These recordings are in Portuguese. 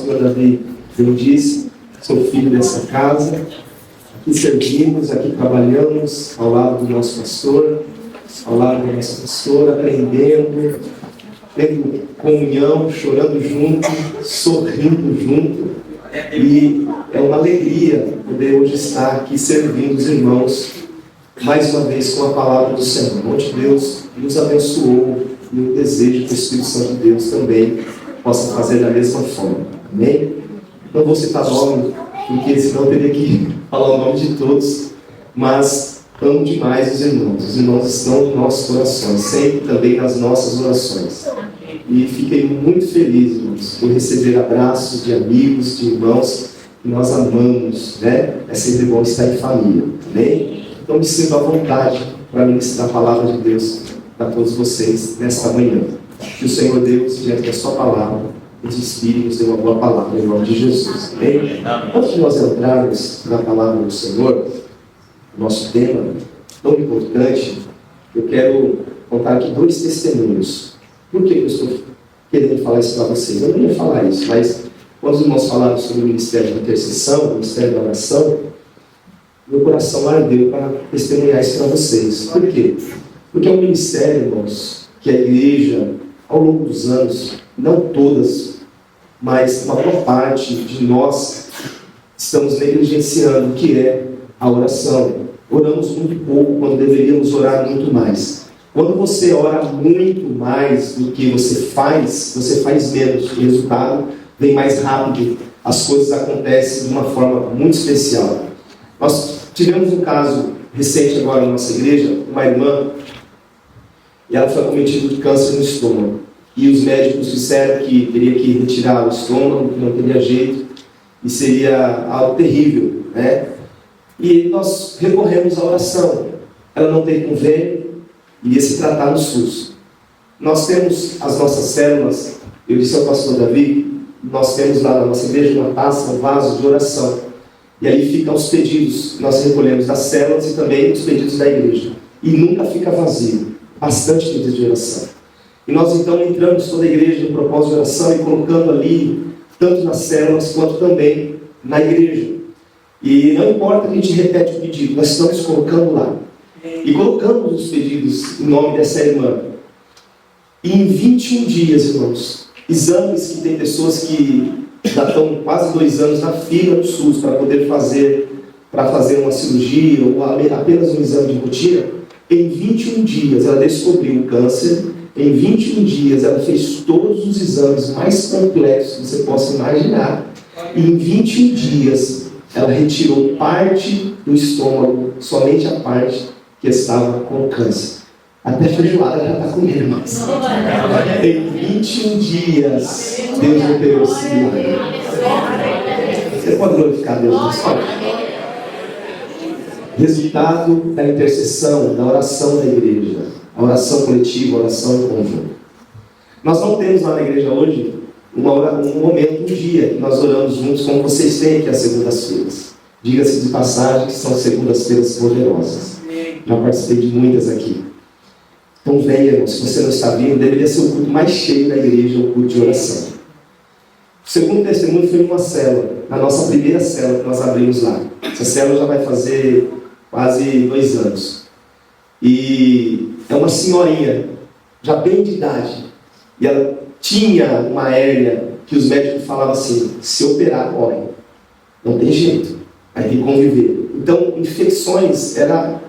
pastor Davi bem disse, sou filho dessa casa, aqui servimos, aqui trabalhamos ao lado do nosso pastor, ao lado da nossa pastora, aprendendo, tendo comunhão, chorando junto, sorrindo junto. E é uma alegria poder hoje estar aqui servindo os irmãos, mais uma vez com a palavra do Senhor, onde Deus nos abençoou e o desejo que o Espírito Santo de Deus também possa fazer da mesma forma. Amém? Não vou citar nome, porque senão eu teria que falar o nome de todos, mas amo demais os irmãos. Os irmãos estão nos nossos corações, sempre também nas nossas orações. E fiquei muito feliz, irmãos, por receber abraços de amigos, de irmãos que nós amamos, né? É sempre bom estar em família, amém? Então me sinto à vontade para ministrar a palavra de Deus para todos vocês nesta manhã. Que o Senhor Deus, diante da sua palavra, nos inspire e nos dê uma boa palavra, em nome de Jesus, amém? Antes de nós entrarmos na palavra do Senhor, nosso tema tão importante, eu quero contar aqui 2 testemunhos. Por que eu estou querendo falar isso para vocês? Eu não ia falar isso, mas quando os irmãos falaram sobre o ministério de intercessão, o ministério da oração, meu coração ardeu para testemunhar isso para vocês. Por quê? Porque é um ministério, irmãos, que a igreja, ao longo dos anos, não todas, mas uma boa parte de nós estamos negligenciando, que é a oração. Oramos muito pouco quando deveríamos orar muito mais. Quando você ora muito mais do que você faz menos. O resultado vem mais rápido. As coisas acontecem de uma forma muito especial. Nós tivemos um caso recente agora na nossa igreja, uma irmã, e ela foi acometida de câncer no estômago. E os médicos disseram que teria que retirar o estômago, que não teria jeito, e seria algo terrível, né? E nós recorremos à oração. Ela não tem convênio, iria se tratar no SUS. Nós temos as nossas células, eu disse ao pastor Davi, nós temos lá na nossa igreja uma taça, um vaso de oração. E aí ficam os pedidos que nós recolhemos das células e também os pedidos da igreja. E nunca fica vazio, bastante pedidos de oração. E nós então entramos toda a igreja no propósito de oração e colocando ali, tanto nas células quanto também na igreja. E não importa que a gente repete o pedido, nós estamos colocando lá. E colocamos os pedidos em nome dessa irmã. E em 21 dias, irmãos, exames que tem pessoas que já estão quase 2 anos na fila do SUS para poder fazer uma cirurgia ou apenas um exame de rotina. Em 21 dias ela descobriu o câncer. Em 21 dias ela fez todos os exames mais complexos que você possa imaginar. E em 21 dias ela retirou parte do estômago, somente a parte que estava com câncer. Até feijoada ela está comendo, irmãos. Em 21 dias, Deus operou esse milagre. Você pode glorificar Deus na sua vida. Resultado da intercessão, da oração da igreja. A oração coletiva, a oração em conjunto. Nós não temos lá na igreja hoje um momento, um dia que nós oramos juntos, como vocês têm aqui às segundas-feiras. Diga-se de passagem que são segundas-feiras poderosas. Já participei de muitas aqui. Então venha, irmão, se você não está vindo, deveria ser o culto mais cheio da igreja, o culto de oração. O segundo testemunho foi numa célula, na nossa primeira célula que nós abrimos lá. Essa célula já vai fazer quase 2 anos. E é uma senhorinha, já bem de idade. E ela tinha uma hérnia que os médicos falavam assim, se operar, morre. Não tem jeito, vai ter que conviver. Então, infecções era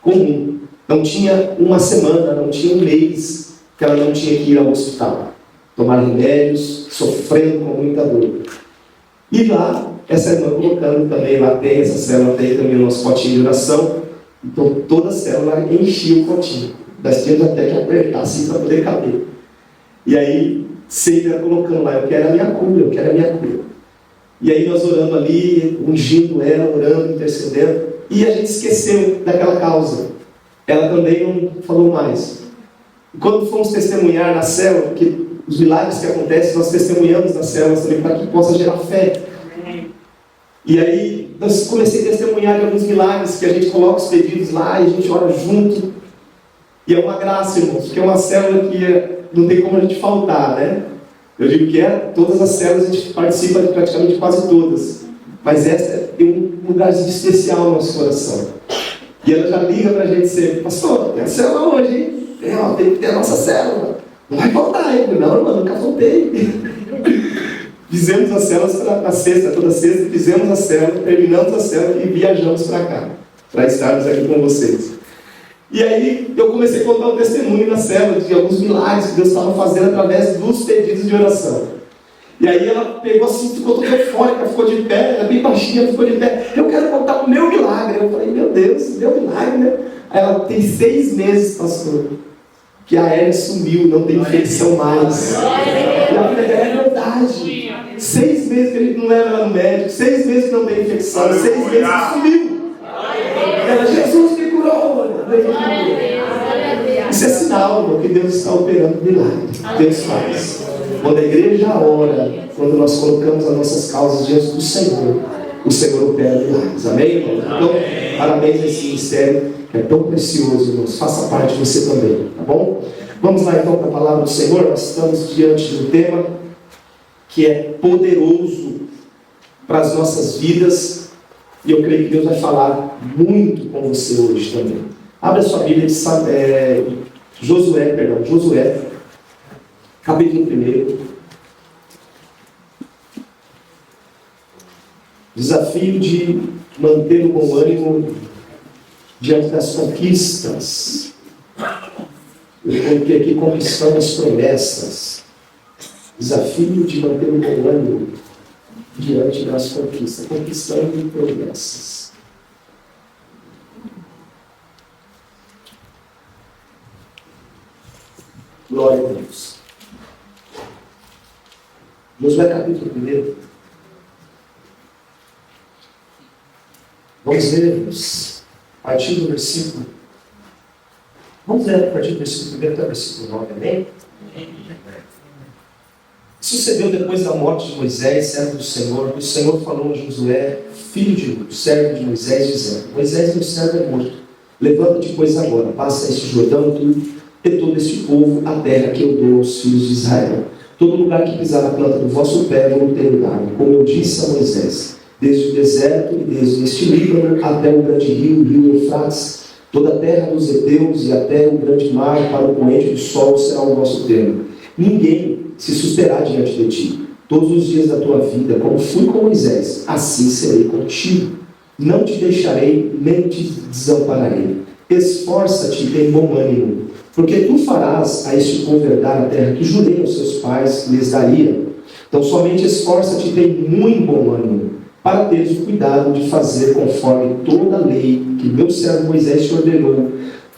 comum. Não tinha uma semana, não tinha um mês que ela não tinha que ir ao hospital. Tomar remédios, sofrendo com muita dor. E lá, essa irmã colocando também, lá tem, essa célula tem também o nosso potinho de oração. Então toda a célula enchia o potinho. Nós tínhamos até que apertar assim para poder caber. E aí, sempre ela colocando lá, eu quero a minha cura, eu quero a minha cura. E aí nós orando ali, ungindo ela, orando, intercedendo. E a gente esqueceu daquela causa. Ela também não falou mais. E quando fomos testemunhar na célula, porque os milagres que acontecem, nós testemunhamos nas células também para que possa gerar fé. E aí, nós comecei a testemunhar de alguns milagres, que a gente coloca os pedidos lá e a gente ora junto. E é uma graça, irmãos, porque é uma célula que não tem como a gente faltar, né? Eu digo que todas as células a gente participa de praticamente quase todas. Mas essa tem um lugarzinho especial no nosso coração. E ela já liga pra gente sempre: pastor, tem a célula hoje, hein? Tem que ter a nossa célula. Não vai faltar, hein? Não, irmão, nunca faltei. Fizemos as células na sexta, toda sexta, fizemos a célula, terminamos a célula e viajamos para cá, para estarmos aqui com vocês. E aí eu comecei a contar um testemunho na célula de alguns milagres que Deus estava fazendo através dos pedidos de oração. E aí ela pegou assim, ficou toda eufórica, ficou de pé, ela bem baixinha, ficou de pé. Eu quero contar o meu milagre. Eu falei: meu Deus, meu milagre, né? Aí ela: tem 6 meses, pastor, que a hérnia sumiu, não tem infecção mais. E eu falei: é verdade. 6 meses que a gente não leva ela no médico, 6 meses que não tem infecção, 6 meses que sumiu. Ela: Jesus me curou. Isso é sinal, irmão, que Deus está operando milagre. Deus faz. Quando a igreja ora, quando nós colocamos as nossas causas diante do Senhor, o Senhor opera milagres. Amém, irmão? Então, parabéns a esse ministério, que é tão precioso, irmãos. Faça parte você também, tá bom? Vamos lá então para a palavra do Senhor. Nós estamos diante de um tema que é poderoso para as nossas vidas, e eu creio que Deus vai falar muito com você hoje também. Abra sua Bíblia de Josué, capítulo 1. Desafio de manter o bom ânimo diante das conquistas. Eu coloquei aqui: conquistando as promessas. Desafio de manter o bom ânimo diante das conquistas. Conquistando promessas. Glória a Deus. Josué capítulo 1. Vamos ler a partir do versículo. Vamos ler a partir do versículo 1 até o versículo 9, amém? Sucedeu depois da morte de Moisés, servo do Senhor, que o Senhor falou a Josué, filho de Nun, servo de Moisés, dizendo: Moisés, meu servo, é morto. Levanta-te, pois, agora, passa este Jordão, tu e todo este povo, a terra que eu dou aos filhos de Israel. Todo lugar que pisar a planta do vosso pé vou ter dado, como eu disse a Moisés, desde o deserto e desde este Líbano até o grande rio Eufrates, toda a terra dos heteus e até o grande mar, para o poente do sol será o vosso termo. Ninguém se susterá diante de ti todos os dias da tua vida, como fui com Moisés, assim serei contigo. Não te deixarei, nem te desampararei. Esforça-te e tem bom ânimo, porque tu farás a este povo herdar a terra que jurei aos seus pais lhes daria. Então somente esforça-te e tem muito bom ânimo, para teres o cuidado de fazer conforme toda a lei que meu servo Moisés te ordenou.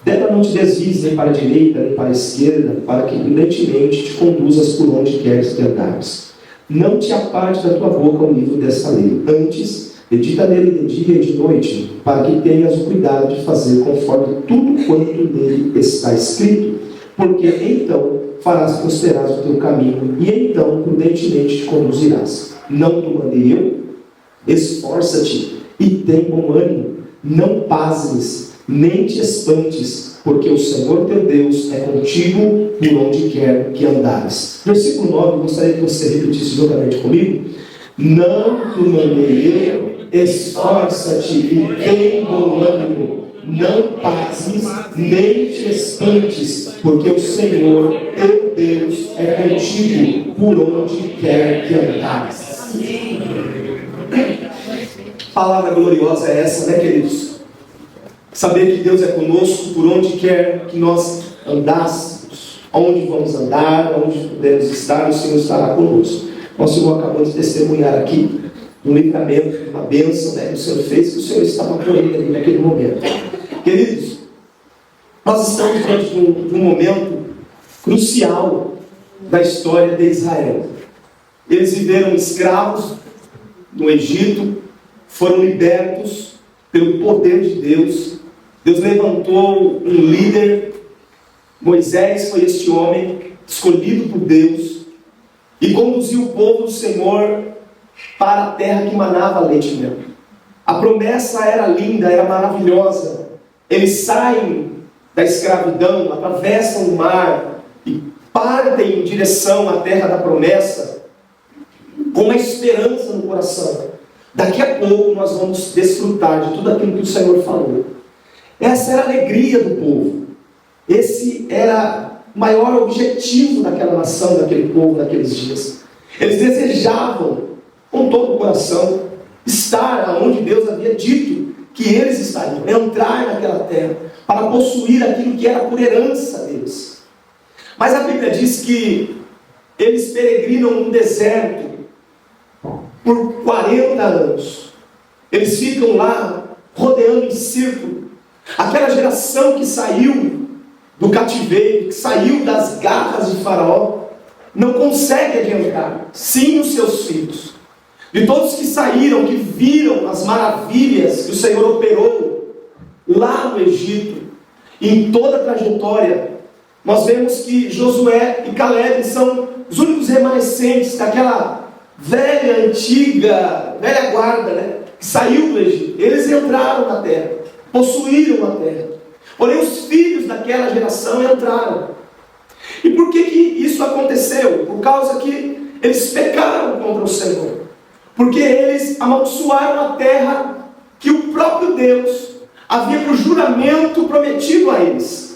Dela não te desvies nem para a direita nem para a esquerda, para que prudentemente te conduzas por onde queres que andares. Não te aparte da tua boca o livro desta lei. Antes, medita nele de dia e de noite, para que tenhas o cuidado de fazer conforme tudo quanto nele está escrito. Porque então farás prosperar o teu caminho, e então prudentemente te conduzirás. Não te mandei eu? Esforça-te e tem bom ânimo. Não pasmes, nem te espantes, porque o Senhor teu Deus é contigo por onde quer que andares. Versículo 9, gostaria que você repetisse juntamente comigo. Não te mandei eu, esforça-te e tem bom ânimo. Não pasmes, nem te espantes, porque o Senhor teu Deus é contigo por onde quer que andares. Palavra gloriosa é essa, né, queridos? Saber que Deus é conosco por onde quer que nós andássemos, onde vamos andar, onde podemos estar, o Senhor estará conosco. Nosso irmão acabou de testemunhar aqui um livramento, uma bênção, né, que o Senhor fez, que o Senhor estava com ele ali naquele momento. Queridos, nós estamos diante de um momento crucial da história de Israel. Eles viveram escravos no Egito, foram libertos pelo poder de Deus. Deus levantou um líder. Moisés foi este homem escolhido por Deus e conduziu o povo do Senhor para a terra que manava leite e mel. A promessa era linda, era maravilhosa. Eles saem da escravidão, atravessam o mar e partem em direção à terra da promessa com uma esperança no coração. Daqui a pouco nós vamos desfrutar de tudo aquilo que o Senhor falou. Essa era a alegria do povo. Esse era o maior objetivo daquela nação, daquele povo, naqueles dias. Eles desejavam, com todo o coração, estar onde Deus havia dito que eles estariam, entrar naquela terra, para possuir aquilo que era por herança deles. Mas a Bíblia diz que eles peregrinam no deserto por 40 anos. Eles ficam lá, rodeando em círculo. Aquela geração que saiu do cativeiro, que saiu das garras de Faraó, não consegue adiantar, sim os seus filhos. De todos que saíram, que viram as maravilhas que o Senhor operou lá no Egito, e em toda a trajetória, nós vemos que Josué e Caleb são os únicos remanescentes daquela velha, antiga, velha guarda, né, que saiu do Egito. Eles entraram na terra, possuíram a terra. Porém, os filhos daquela geração entraram. E por que isso aconteceu? Por causa que eles pecaram contra o Senhor. Porque eles amaldiçoaram a terra que o próprio Deus havia por juramento prometido a eles.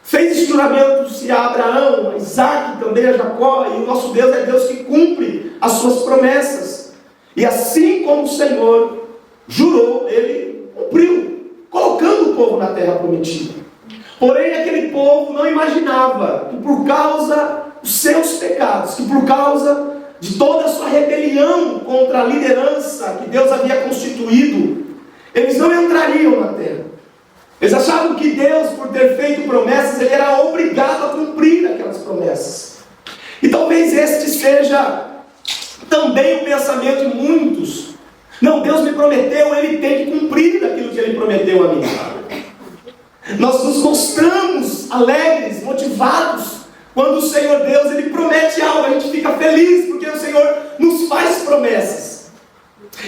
Fez esse juramento a Abraão, a Isaac, também a Jacó, e o nosso Deus é Deus que cumpre as suas promessas. E assim como o Senhor jurou, ele cumpriu, colocando o povo na terra prometida. Porém, aquele povo não imaginava que por causa dos seus pecados, que por causa de toda a sua rebelião contra a liderança que Deus havia constituído, eles não entrariam na terra. Eles achavam que Deus, por ter feito promessas, ele era obrigado a cumprir aquelas promessas. E talvez este seja também o pensamento de muitos. Não, Deus me prometeu, ele tem que cumprir aquilo que ele prometeu a mim. Nós nos mostramos alegres, motivados, quando o Senhor Deus, ele promete algo, a gente fica feliz, porque o Senhor nos faz promessas.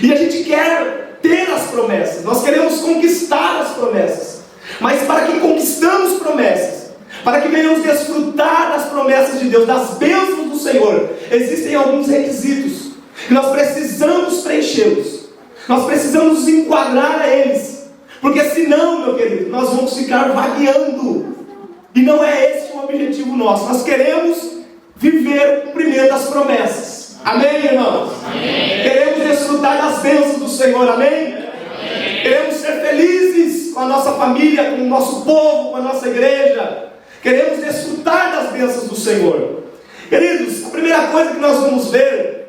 E a gente quer ter as promessas, nós queremos conquistar as promessas. Mas para que conquistamos promessas, para que venhamos desfrutar das promessas de Deus, das bênçãos do Senhor, existem alguns requisitos que nós precisamos preenchê-los. Nós precisamos nos enquadrar a eles. Porque senão, meu querido, nós vamos ficar vagueando. E não é esse o objetivo nosso. Nós queremos viver o cumprimento das promessas. Amém, irmãos? Amém. Queremos desfrutar das bênçãos do Senhor. Amém? Amém. Queremos ser felizes com a nossa família, com o nosso povo, com a nossa igreja. Queremos desfrutar das bênçãos do Senhor. Queridos, a primeira coisa que nós vamos ver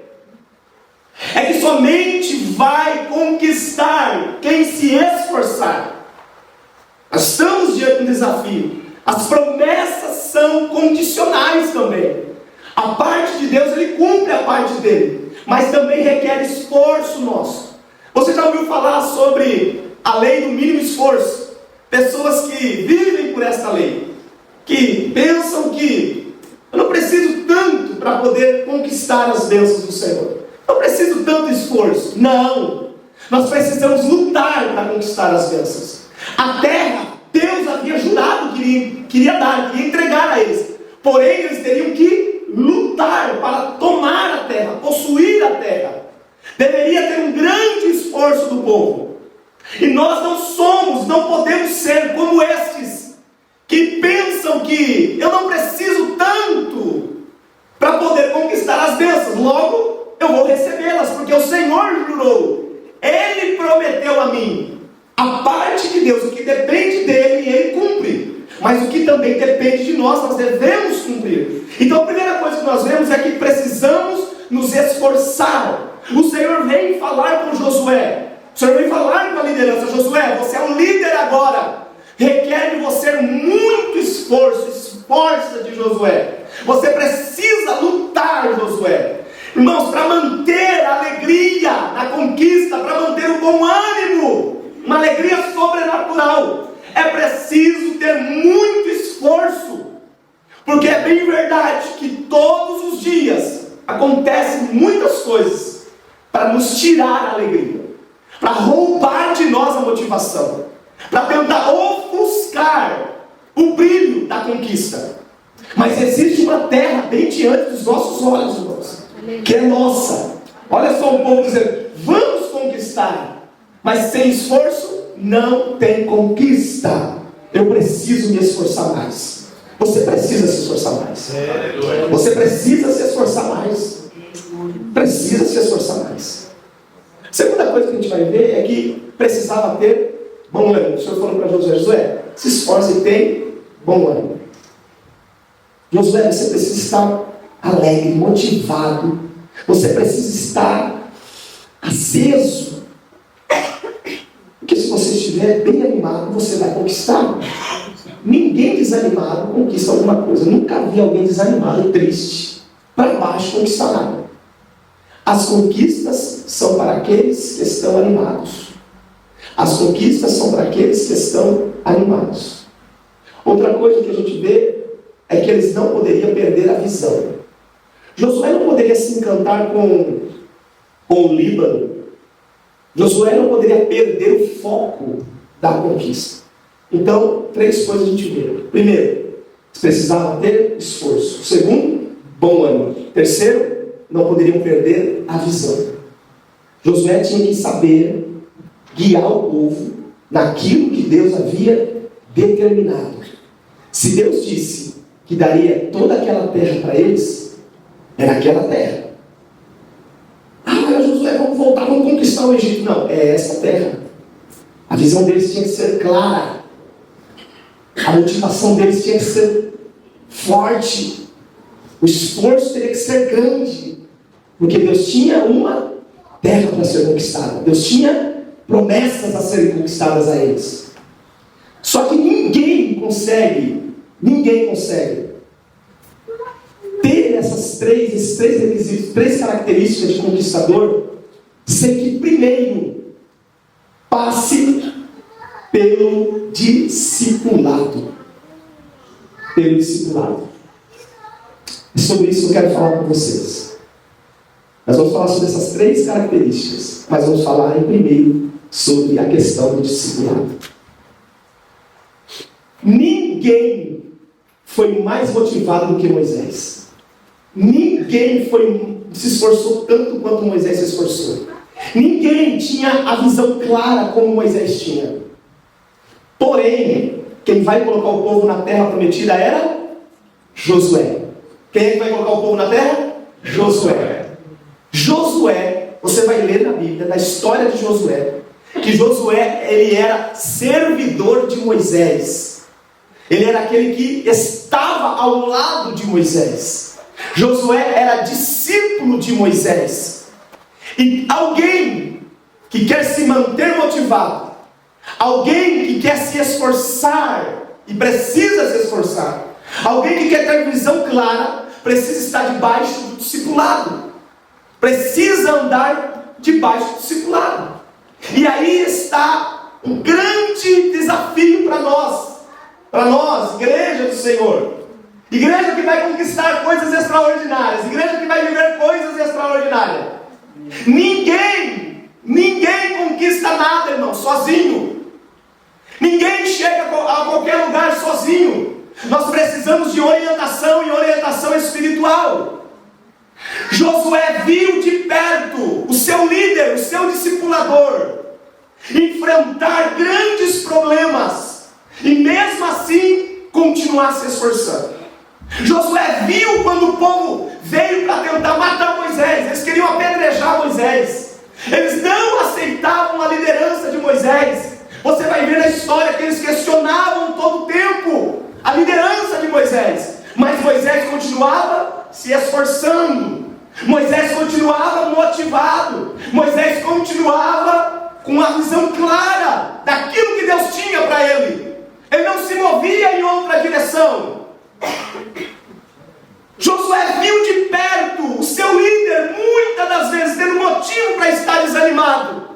é que somente vai conquistar quem se esforçar. Nós estamos diante de um desafio. As promessas são condicionais também. A parte de Deus, ele cumpre a parte dele, mas também requer esforço nosso. Você já ouviu falar sobre a lei do mínimo esforço? Pessoas que vivem por esta lei, que pensam que eu não preciso tanto para poder conquistar as bênçãos do Senhor. Não preciso tanto esforço. Não. Nós precisamos lutar para conquistar as bênçãos. A terra, Deus havia jurado que queria dar, queria entregar a eles. Porém, eles teriam que lutar para tomar a terra, possuir a terra. Deveria ter um grande esforço do povo. E nós não somos, não podemos ser como estes, que pensam que eu não preciso tanto para poder conquistar as bênçãos. Logo, eu vou recebê-las, porque o Senhor jurou. Ele prometeu a mim. A parte de Deus, o que depende dele, ele cumpre. Mas o que também depende de nós, nós devemos cumprir. Então a primeira coisa que nós vemos é que precisamos nos esforçar. O Senhor vem falar com Josué. O Senhor vem falar com a liderança. Josué, você é um líder agora. Requer de você muito esforço. Esforça-te, Josué. Você precisa lutar, Josué. Irmãos, para manter a alegria na conquista, para manter o bom ânimo, uma alegria sobrenatural, é preciso ter muito esforço. Porque é bem verdade que todos os dias acontecem muitas coisas para nos tirar a alegria, para roubar de nós a motivação, para tentar ofuscar o brilho da conquista. Mas existe uma terra bem diante dos nossos olhos, irmãos, que é nossa. Olha só o povo dizendo: vamos conquistar, mas sem esforço não tem conquista. Eu preciso me esforçar mais. Você precisa se esforçar mais. Você precisa se esforçar mais. Precisa se esforçar mais. A segunda coisa que a gente vai ver é que precisava ter bom ânimo. O Senhor falou para Josué: Josué, se esforce e tem bom ânimo. Josué, você precisa estar alegre, motivado. Você precisa estar aceso. Porque se você estiver bem animado, você vai conquistar. Ninguém desanimado conquista alguma coisa. Eu nunca vi alguém desanimado e triste, para baixo, conquistar nada. As conquistas são para aqueles que estão animados. As conquistas são para aqueles que estão animados. Outra coisa que a gente vê é que eles não poderiam perder a visão. Josué não poderia se encantar com o Líbano. Josué não poderia perder o foco da conquista. Então, 3 coisas a gente vê. Primeiro, eles precisavam ter esforço. Segundo, bom ânimo. Terceiro, não poderiam perder a visão. Josué tinha que saber guiar o povo naquilo que Deus havia determinado. Se Deus disse que daria toda aquela terra para eles, era aquela terra. Josué, vamos voltar, vamos conquistar o Egito. Não, é essa terra. A visão deles tinha que ser clara. A motivação deles tinha que ser forte. O esforço teria que ser grande. Porque Deus tinha uma terra para ser conquistada. Deus tinha promessas a serem conquistadas a eles. Só que ninguém consegue ter esses três requisitos, 3 características de conquistador, sem que primeiro passe pelo discipulado. Pelo discipulado. E sobre isso eu quero falar com vocês. Nós vamos falar sobre essas 3 características, mas vamos falar em primeiro sobre a questão do discipulado. Ninguém foi mais motivado do que Moisés. Ninguém se esforçou tanto quanto Moisés se esforçou. Ninguém tinha a visão clara como Moisés tinha. Porém, quem vai colocar o povo na terra prometida era Josué. Quem é que vai colocar o povo na terra? Josué. Josué, você vai ler na Bíblia, na história de Josué, que Josué, ele era servidor de Moisés. Ele era aquele que estava ao lado de Moisés. Josué era discípulo de Moisés. E alguém que quer se manter motivado, alguém que quer se esforçar e precisa se esforçar, alguém que quer ter visão clara, precisa estar debaixo do discipulado. Precisa andar debaixo do discipulado. E aí está um grande desafio para nós, igreja do Senhor. Igreja que vai conquistar coisas extraordinárias. Igreja que vai viver coisas extraordinárias. Ninguém conquista nada, irmão, sozinho. Ninguém chega a qualquer lugar sozinho. Nós precisamos de orientação, e orientação espiritual. Josué viu de perto o seu líder, o seu discipulador, enfrentar grandes problemas, e mesmo assim continuar se esforçando. Josué viu quando o povo veio para tentar matar Moisés. Eles queriam apedrejar Moisés. Eles não aceitavam a liderança de Moisés. Você vai ver na história que eles questionavam todo o tempo a liderança de Moisés. Mas Moisés continuava se esforçando. Moisés continuava motivado. Moisés continuava com a visão clara daquilo que Deus tinha para ele. Ele não se movia em outra direção. Josué viu de perto o seu líder, muitas das vezes tendo motivo para estar desanimado.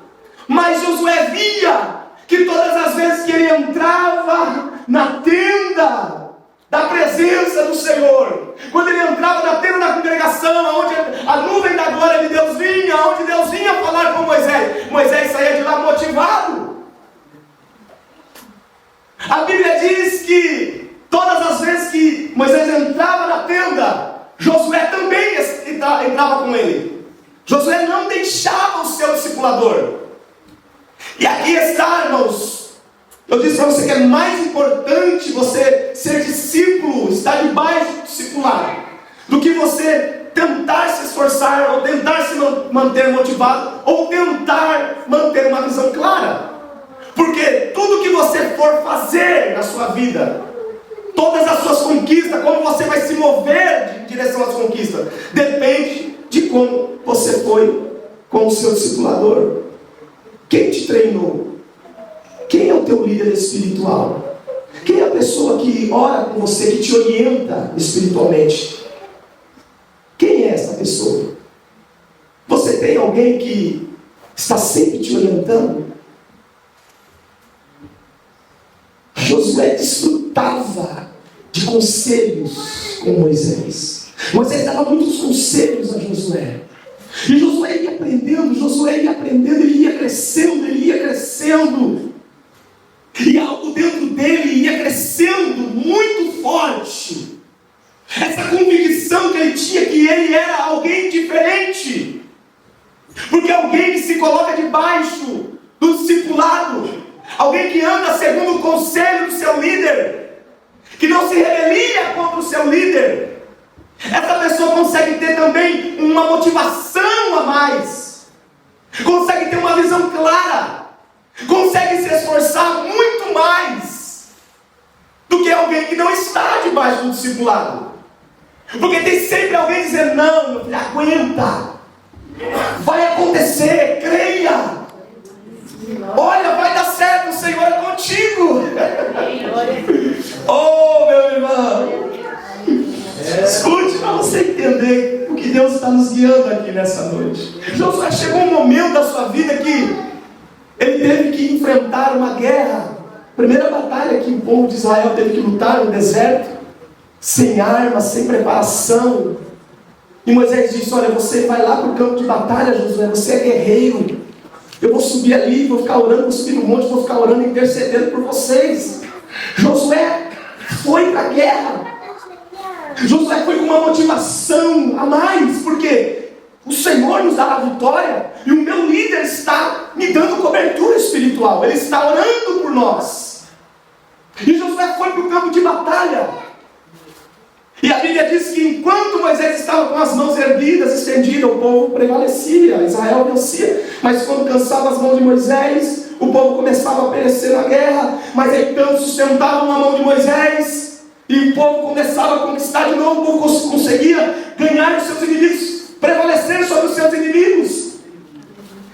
Mas Josué via que todas as vezes que ele entrava na tenda da presença do Senhor, quando ele entrava na tenda da congregação, onde a nuvem da glória de Deus vinha, onde Deus vinha falar com Moisés, Moisés saía de lá motivado. A Bíblia diz que todas as vezes que Moisés entrava discipulador. E aqui está, irmãos, eu disse para você que é mais importante você ser discípulo, estar debaixo do discipulado, do que você tentar se esforçar, ou tentar se manter motivado, ou tentar manter uma visão clara. Porque tudo que você for fazer na sua vida, todas as suas conquistas, como você vai se mover em direção às conquistas, depende de como você foi com o seu discipulador. Quem te treinou? Quem é o teu líder espiritual? Quem é a pessoa que ora com você, que te orienta espiritualmente? Quem é essa pessoa? Você tem alguém que está sempre te orientando? Josué desfrutava de conselhos com Moisés. Moisés dava muitos conselhos a Josué. E Josué ia aprendendo, ele ia crescendo. E algo dentro dele ia crescendo muito forte. Essa convicção que ele tinha que ele era alguém diferente. Porque alguém que se coloca debaixo do discipulado, alguém que anda segundo o conselho do seu líder, que não se rebelia contra o seu líder, essa pessoa consegue ter também uma motivação a mais, consegue ter uma visão clara, consegue se esforçar muito mais do que alguém que não está debaixo do discipulado. Porque tem sempre alguém dizendo: não, meu filho, aguenta, vai acontecer, creia, olha, vai dar certo, o Senhor é contigo. Oh, meu irmão, escute para você entender o que Deus está nos guiando aqui nessa noite. Josué, chegou um momento da sua vida que ele teve que enfrentar uma guerra. Primeira batalha que o povo de Israel teve que lutar no deserto, sem armas, sem preparação. E Moisés disse: olha, você vai lá para o campo de batalha, Josué, você é guerreiro. Eu vou subir ali, vou ficar orando, vou subir no monte, vou ficar orando, intercedendo por vocês. Josué foi para a guerra. Josué foi com uma motivação a mais, porque o Senhor nos dá a vitória, e o meu líder está me dando cobertura espiritual, ele está orando por nós. E Josué foi para o campo de batalha. E a Bíblia diz que enquanto Moisés estava com as mãos erguidas, estendidas, o povo prevalecia, Israel vencia. Mas quando cansava as mãos de Moisés, o povo começava a perecer na guerra. Mas então sustentavam a mão de Moisés, e o povo começava a conquistar de novo. O povo conseguia ganhar os seus inimigos, prevalecer sobre os seus inimigos.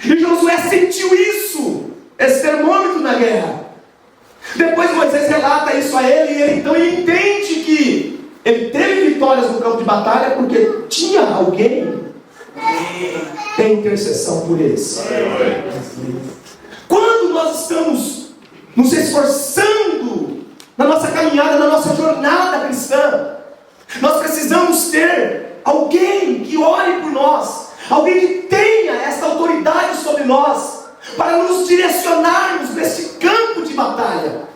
E Josué sentiu isso, esse termômetro na guerra. Depois Moisés relata isso a ele, e ele então entende que ele teve vitórias no campo de batalha porque tinha alguém em intercessão por eles. Quando nós estamos nos esforçando na nossa caminhada, na nossa jornada cristã, nós precisamos ter alguém que ore por nós, alguém que tenha essa autoridade sobre nós, para nos direcionarmos nesse campo de batalha.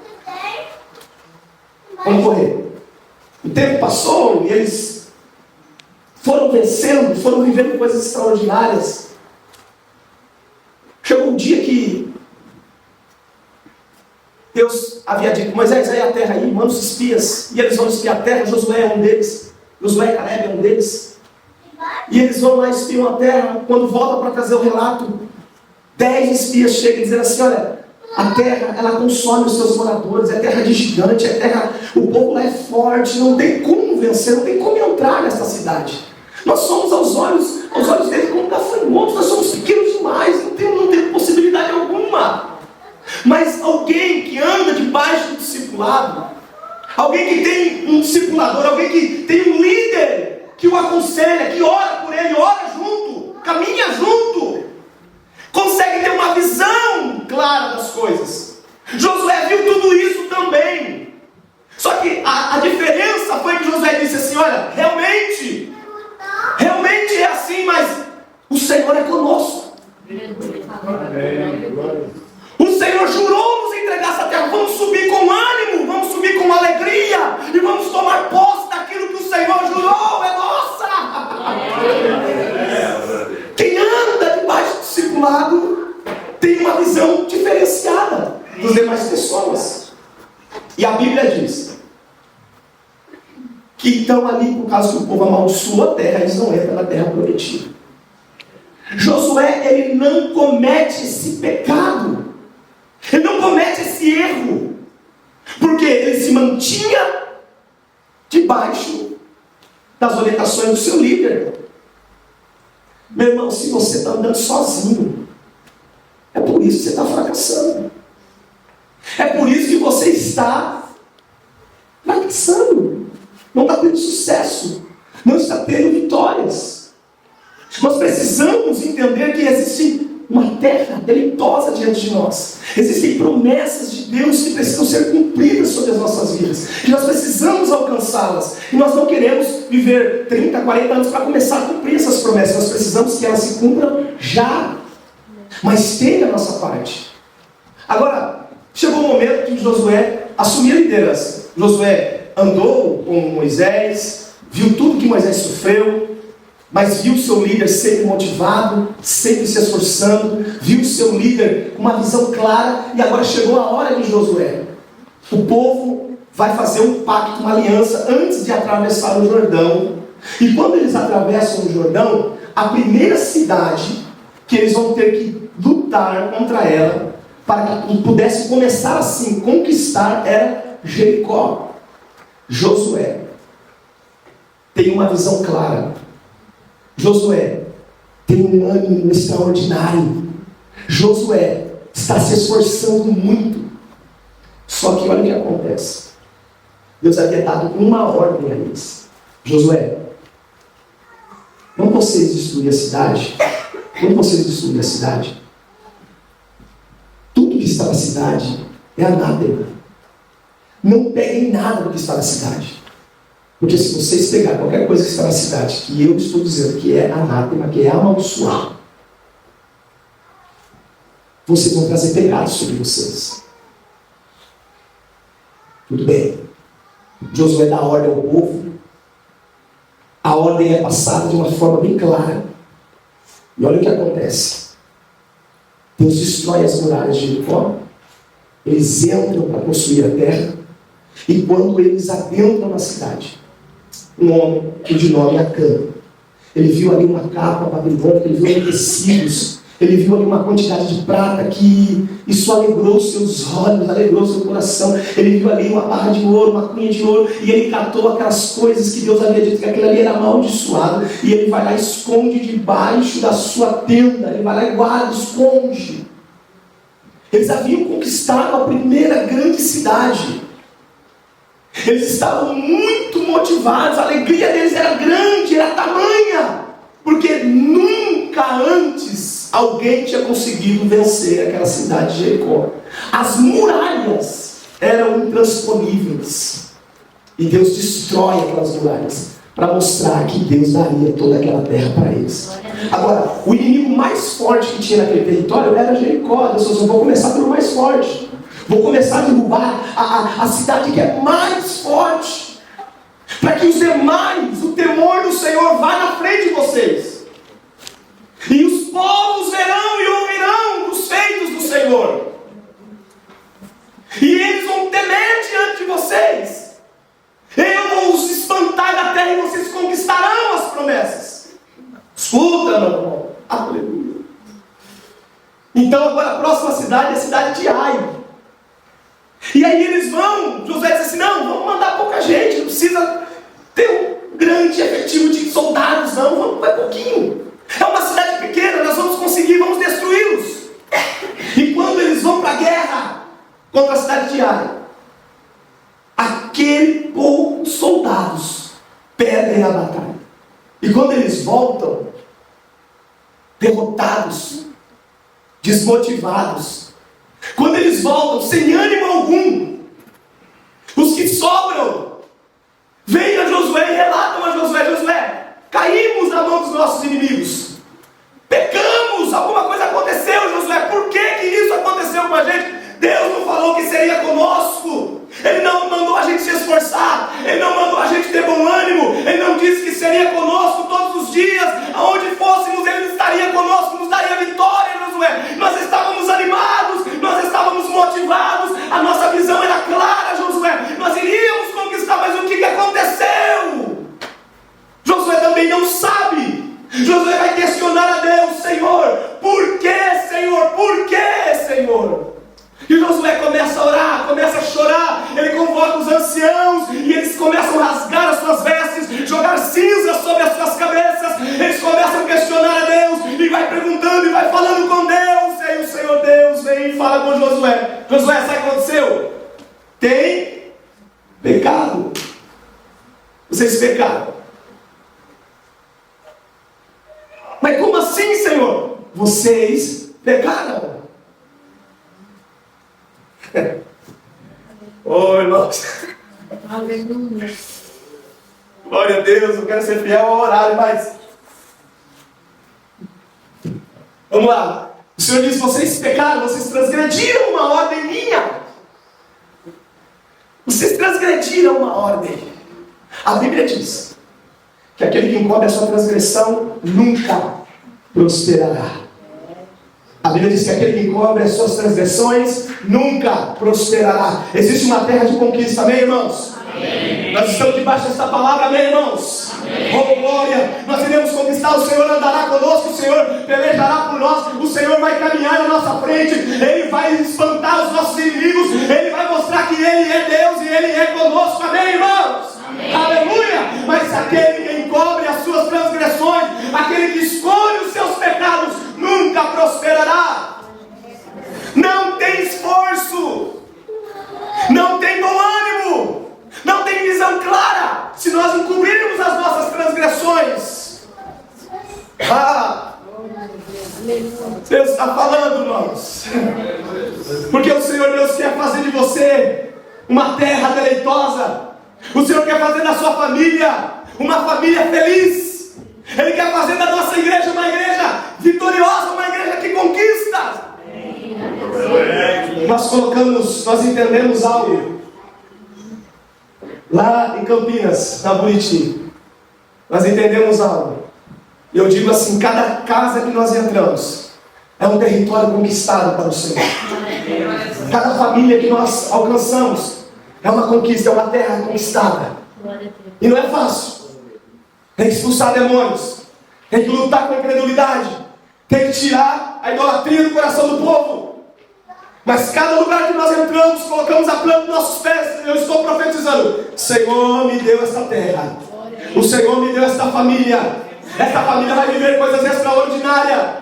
Vamos correr. O tempo passou e eles foram vencendo, foram vivendo coisas extraordinárias. Chegou um dia que Deus havia dito: Moisés, aí a terra aí, manda os espias, e eles vão espiar a terra. Josué é um deles, Josué e Caleb é um deles, e eles vão lá e espiam a terra. Quando volta para trazer o relato, 10 espias chegam dizendo assim: olha, a terra, ela consome os seus moradores, é terra de gigante, é terra, o povo lá é forte, não tem como vencer, não tem como entrar nessa cidade. Nós somos aos olhos dele como gafanhotos, nós somos pequenos demais, não tem possibilidade alguma. Mas alguém que anda debaixo do discipulado, alguém que tem um discipulador, alguém que tem um líder que o aconselha, que ora por ele, ora junto, caminha junto, consegue ter uma visão clara das coisas. Josué viu tudo isso também. Só que a diferença foi que Josué disse assim: olha, realmente é assim, mas o Senhor é conosco. O Senhor jurou nos entregar essa terra. Vamos subir com ânimo, vamos subir com alegria, e vamos tomar posse daquilo que o Senhor jurou, é nossa. Quem anda debaixo do discipulado tem uma visão diferenciada das demais pessoas. E a Bíblia diz que então ali, por causa que o povo amaldiçoou a terra, eles não entram na terra prometida. Josué, ele não comete esse pecado, ele não comete esse erro, porque ele se mantinha debaixo das orientações do seu líder. Meu irmão, se você está andando sozinho, é por isso que você está fracassando. É por isso que você está fracassando. Não está tendo sucesso. Não está tendo vitórias. Nós precisamos entender que existe uma terra deleitosa diante de nós. Existem promessas de Deus que precisam ser cumpridas sobre as nossas vidas. E nós precisamos alcançá-las. E nós não queremos viver 30, 40 anos para começar a cumprir essas promessas. Nós precisamos que elas se cumpram já. Mas tem a nossa parte. Agora, chegou o momento de Josué assumir a liderança. Josué andou com Moisés, viu tudo que Moisés sofreu, mas viu seu líder sempre motivado, sempre se esforçando, viu seu líder com uma visão clara, e agora chegou a hora de Josué. O povo vai fazer um pacto, uma aliança, antes de atravessar o Jordão. E quando eles atravessam o Jordão, a primeira cidade que eles vão ter que lutar contra ela, para que pudesse começar assim, conquistar, era Jericó. Josué tem uma visão clara. Josué tem um ânimo extraordinário. Josué está se esforçando muito. Só que olha o que acontece. Deus havia dado uma ordem a eles. Josué, não vocês destruir a cidade. Quando vocês destruírem a cidade, tudo que está na cidade é anátema. Não peguem nada do que está na cidade. Porque se vocês pegarem qualquer coisa que está na cidade, que eu estou dizendo que é anátema, que é amaldiçoado, vocês vão trazer pecados sobre vocês. Tudo bem. Josué dá ordem ao povo. A ordem é passada de uma forma bem clara. E olha o que acontece. Deus destrói as muralhas de Jericó. Eles entram para possuir a terra. E quando eles adentram na cidade, um homem de nome Acã, ele viu ali uma capa babilônica, ele viu ali tecidos, ele viu ali uma quantidade de prata que isso alegrou seus olhos, alegrou seu coração. Ele viu ali uma barra de ouro, uma cunha de ouro, e ele catou aquelas coisas que Deus havia dito que aquilo ali era amaldiçoado, e ele vai lá e esconde debaixo da sua tenda, ele vai lá e guarda, esconde. Eles haviam conquistado a primeira grande cidade. Eles estavam muito motivados, a alegria deles era grande, era tamanha, porque nunca antes alguém tinha conseguido vencer aquela cidade de Jericó. As muralhas eram intransponíveis, e Deus destrói aquelas muralhas, para mostrar que Deus daria toda aquela terra para eles. Agora, o inimigo mais forte que tinha naquele território era Jericó. Deus falou: eu vou começar pelo mais forte. Vou começar a derrubar a cidade que é mais forte, para que os demais, o temor do Senhor vá na frente de vocês. E os povos verão e ouvirão dos feitos do Senhor. E eles vão temer diante de vocês. Eu vou os espantar da terra e vocês conquistarão as promessas. Escuta, meu irmão. Aleluia. Então agora a próxima cidade é a cidade de Ai. E aí eles vão, Josué disse assim: não, vamos mandar pouca gente, não precisa ter um grande efetivo de soldados, não, vai pouquinho. É uma cidade pequena, nós vamos conseguir, vamos destruí-los. E quando eles vão para a guerra contra a cidade de Ai, aquele povo de soldados perdem a batalha. E quando eles voltam, derrotados, desmotivados, quando eles voltam sem ânimo algum, os que sobram vêm a Josué e relatam a Josué: Josué, caímos na mão dos nossos inimigos, pecamos, alguma coisa aconteceu, Josué. Por que isso aconteceu com a gente? Deus não falou que seria conosco. Ele não mandou a gente se esforçar, Ele não mandou a gente ter bom ânimo, Ele não disse que seria conosco todos os dias. Aonde fôssemos, Ele estaria conosco, nos daria vitória, Josué. Nós estávamos Josué, sabe o que aconteceu? Tem pecado. Vocês pecaram. Mas como assim, Senhor? Vocês pecaram. Oi, irmãos. Aleluia. Glória a Deus, eu quero ser fiel ao horário, mas... Vamos lá. O Senhor diz, vocês pecaram, vocês transgrediram uma ordem minha. Vocês transgrediram uma ordem. A Bíblia diz que aquele que encobre a sua transgressão nunca prosperará. A Bíblia diz que aquele que encobre as suas transgressões nunca prosperará. Existe uma terra de conquista, amém, irmãos? Amém. Nós estamos debaixo dessa palavra, amém, irmãos? Amém. Oh, glória! Nós iremos conquistar, o Senhor andará conosco, o Senhor pelejará por nós, o Senhor vai caminhar na nossa frente, Ele vai espantar os nossos inimigos, Ele vai mostrar que Ele é Deus e Ele é conosco, amém, irmãos? Amém. Aleluia! Mas aquele que encobre as suas transgressões, aquele que escolhe os seus pecados, nunca prosperará. Não tem esforço, não tem bom ânimo, não tem visão clara se nós encobrirmos as nossas transgressões. Deus está falando, irmãos, porque o Senhor Deus quer fazer de você uma terra deleitosa. O Senhor quer fazer da sua família uma família feliz. Ele quer fazer da nossa igreja uma igreja vitoriosa, uma igreja que conquista. Nós entendemos algo lá em Campinas, na Buriti. Nós entendemos algo. Eu digo assim, cada casa que nós entramos é um território conquistado para o Senhor. Cada família que nós alcançamos é uma conquista, é uma terra conquistada. E não é fácil. Tem que expulsar demônios, tem que lutar com a incredulidade, tem que tirar a idolatria do coração do povo. Mas cada lugar que nós entramos, colocamos a planta dos nossos pés. Eu estou profetizando: Senhor me deu esta terra, o Senhor me deu esta família. Esta família vai viver coisas extraordinárias.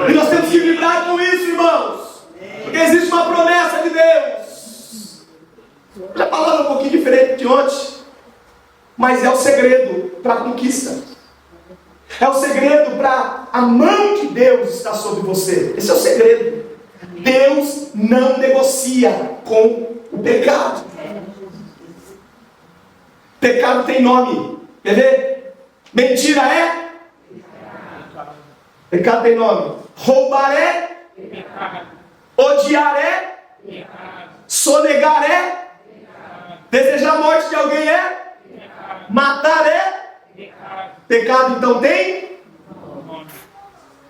E nós temos que vibrar com isso, irmãos, porque existe uma promessa de Deus. Já falando um pouquinho diferente de ontem, mas é o segredo para a conquista. É o segredo para a mão de Deus estar sobre você. Esse é o segredo. Deus não negocia com o pecado. Pecado tem nome. Quer ver? Mentira é? Pecado tem nome. Roubar é? Odiar é? Sonegar é? Desejar a morte de alguém é? Matar é? Pecado então tem?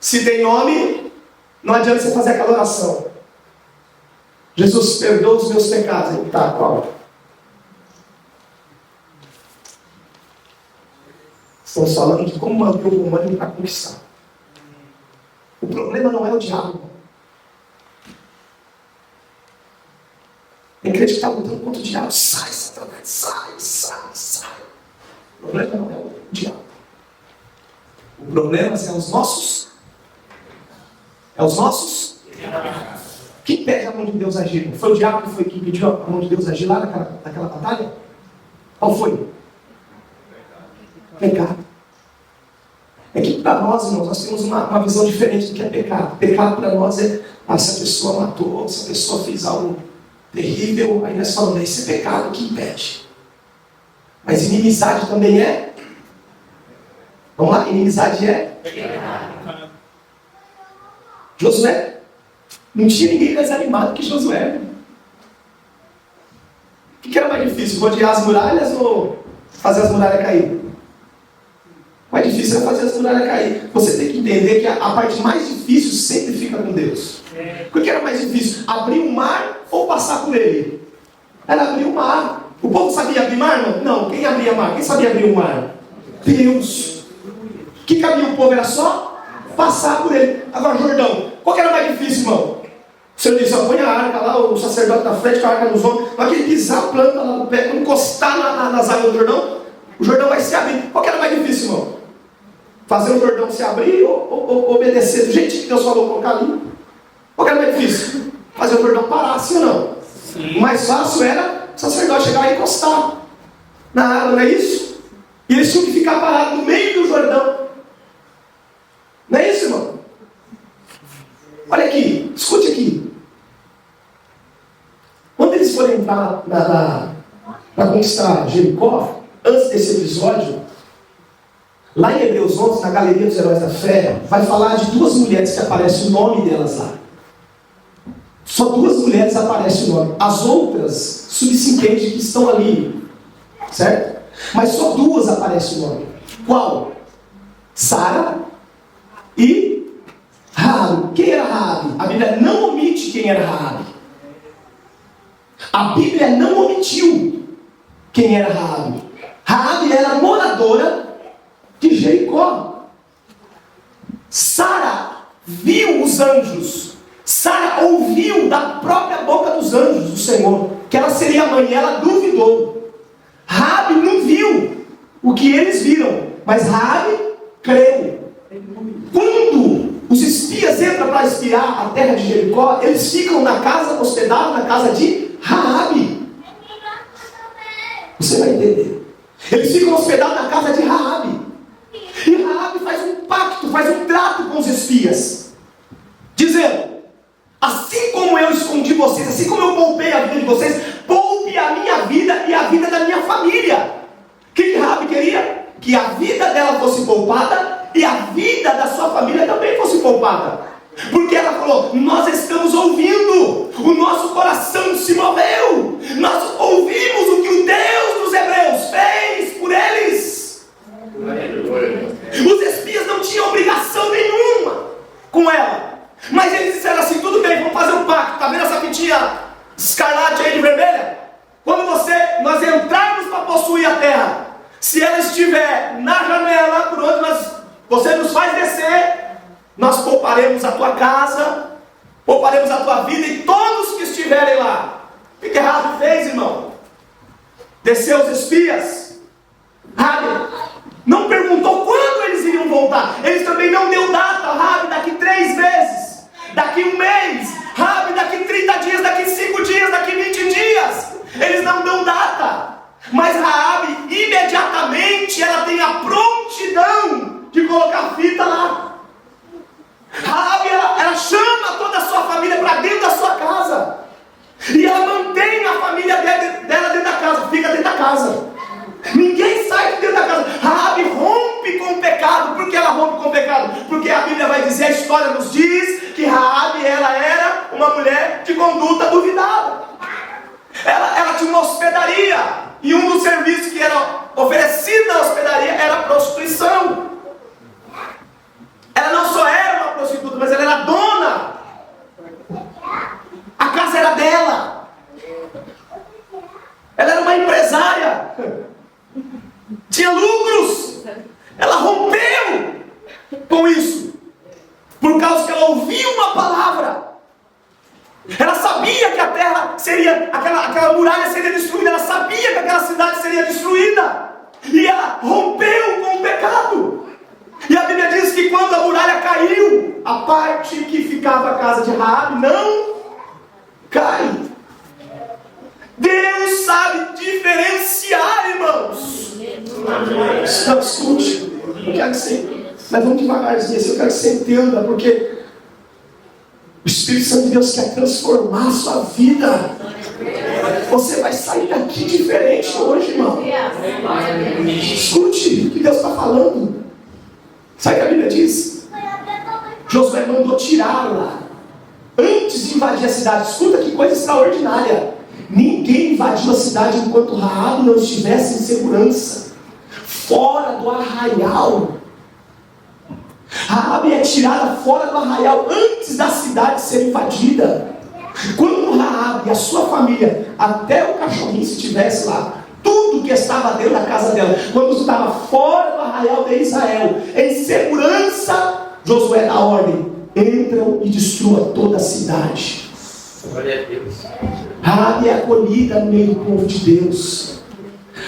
Se tem nome, não adianta você fazer aquela oração: Jesus, perdoa os meus pecados. Ele tá, qual? Estamos falando de como manter o humano para conquistar. O problema não é o diabo. Tem crente que está lutando contra o diabo. Sai, Satanás, sai. O problema não é o diabo. O problema são os nossos. É os nossos. Quem impede a mão de Deus agir? Não foi o diabo que impediu a mão de Deus agir lá naquela batalha? Qual foi? Pecado. É que para nós, irmãos, nós temos uma visão diferente do que é pecado. Pecado para nós é: se a pessoa matou, se a pessoa fez algo terrível, aí nós falamos: isso é pecado que impede. Mas inimizade também é? Vamos lá, inimizade é? Pecado. Josué, não tinha ninguém mais animado que Josué. O que era mais difícil, rodear as muralhas ou fazer as muralhas cair? O mais difícil é fazer as muralhas cair. Você tem que entender que a parte mais difícil sempre fica com Deus. O que era mais difícil? Abrir o mar ou passar por ele? Era abrir o mar. O povo sabia abrir mar? Não. Quem abria mar? Quem sabia abrir o mar? Deus. O que cabia o povo era só passar por ele. Agora, Jordão, qual que era mais difícil, irmão? O Senhor disse: põe a arca lá, o sacerdote na frente com a arca nos ombros. Mas aquele pisar a planta lá no pé, quando encostar nas águas do Jordão, o Jordão vai se abrir. Qual que era mais difícil, irmão? Fazer o Jordão se abrir ou obedecer do jeitinho que Deus falou, colocar ali? Qual que era mais difícil? fazer o Jordão parar, sim ou não? Sim. O mais fácil era o sacerdote chegar lá e encostar na água, não é isso? E eles tinham que ficar parados no meio do Jordão. Não é isso, irmão? Olha aqui, escute aqui. Quando eles forem entrar para conquistar Jericó, antes desse episódio, lá em Hebreus 11, na Galeria dos Heróis da Fé, vai falar de duas mulheres que aparece o nome delas lá. Só duas mulheres aparece o nome. As outras, subsintende que estão ali, certo? Mas só duas aparece o nome. Qual? Sara e Raabe. Quem era Raabe? A Bíblia não omite quem era Raabe. A Bíblia não omitiu quem era Raabe. Raabe era moradora de Jericó. Sara viu os anjos. Sara ouviu da própria boca dos anjos do Senhor que ela seria mãe, e ela duvidou. Raabe não viu o que eles viram, mas Raabe creu. Quando os espias entram para espiar a terra de Jericó, eles ficam na casa, hospedados na casa de Raabe. Você vai entender. Eles ficam hospedados na casa de Raabe. E Raabe faz um pacto, faz um trato com os espias, dizendo: assim como eu escondi vocês, assim como eu poupei a vida de vocês, poupe a minha vida e a vida da minha família. O que Raabe queria? Que a vida dela fosse poupada e a vida da sua família também fosse poupada. Porque ela falou: nós estamos ouvindo, o nosso coração se moveu, nós ouvimos o que o Deus dos Hebreus fez por eles. Os espias não tinham obrigação nenhuma com ela, mas eles disseram assim: tudo bem, vamos fazer um pacto. Está vendo essa fitinha escarlate aí de vermelha? Quando nós entrarmos para possuir a terra, se ela estiver na janela por onde você nos faz descer, nós pouparemos a tua casa, pouparemos a tua vida e todos que estiverem lá. O que Raabe fez, irmão? Desceu os espias. Raabe não perguntou quando eles iriam voltar. Eles também não deu data. Raabe, daqui 3 meses, daqui 1 mês, Raabe, daqui 30 dias, daqui 5 dias, daqui 20 dias. Eles não dão data. Mas Raabe, imediatamente, ela tem a prontidão de colocar fita lá. Raabe, ela chama toda a sua família para dentro da sua casa. E ela mantém a família dela dentro da casa. Fica dentro da casa. Ninguém sai de dentro da casa. Raabe rompe com o pecado. Por que ela rompe com o pecado? Porque a Bíblia vai dizer, a história nos diz, que Raabe, ela era uma mulher de conduta duvidada. Ela tinha uma hospedaria. E um dos serviços que era oferecido na hospedaria era a prostituição. Ela não só era uma prostituta, mas ela era dona. A casa era dela. Ela era uma empresária. Tinha lucros. Ela rompeu com isso, por causa que ela ouviu uma palavra. Ela sabia que a terra seria, aquela muralha seria destruída. Ela sabia que aquela cidade seria destruída. E ela rompeu com o pecado. E a Bíblia diz que quando a muralha caiu, a parte que ficava a casa de Raabe não cai. Deus sabe diferenciar, irmãos. Não, escute. Eu quero que você... Mas vamos devagarzinho. Eu quero que você entenda, porque o Espírito Santo de Deus quer transformar a sua vida. Você vai sair daqui diferente hoje, irmão. Escute o que Deus está falando. Sabe o que a Bíblia diz? Josué mandou tirá-la antes de invadir a cidade. Escuta que coisa extraordinária. Ninguém invadiu a cidade enquanto Raabe não estivesse em segurança, fora do arraial. Raabe é tirada fora do arraial antes da cidade ser invadida. Quando Raabe e a sua família, até o cachorrinho se estivesse lá, tudo que estava dentro da casa dela, quando estava fora do arraial de Israel, em segurança, Josué dá ordem: entram e destruam toda a cidade. Glória a Deus. Raabe é acolhida no meio do povo de Deus.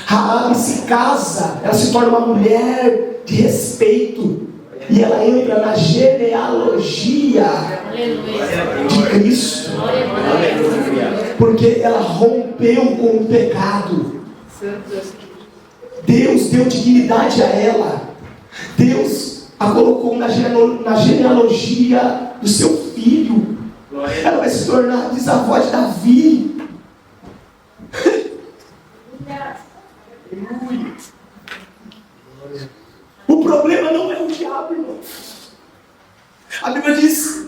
Raabe se casa, ela se torna uma mulher de respeito. E ela entra na genealogia de Cristo. Porque ela rompeu com o pecado. Deus deu dignidade a ela. Deus a colocou na genealogia do seu filho. Ela vai se tornar bisavó de Davi. O problema não é o diabo, irmão. A Bíblia diz,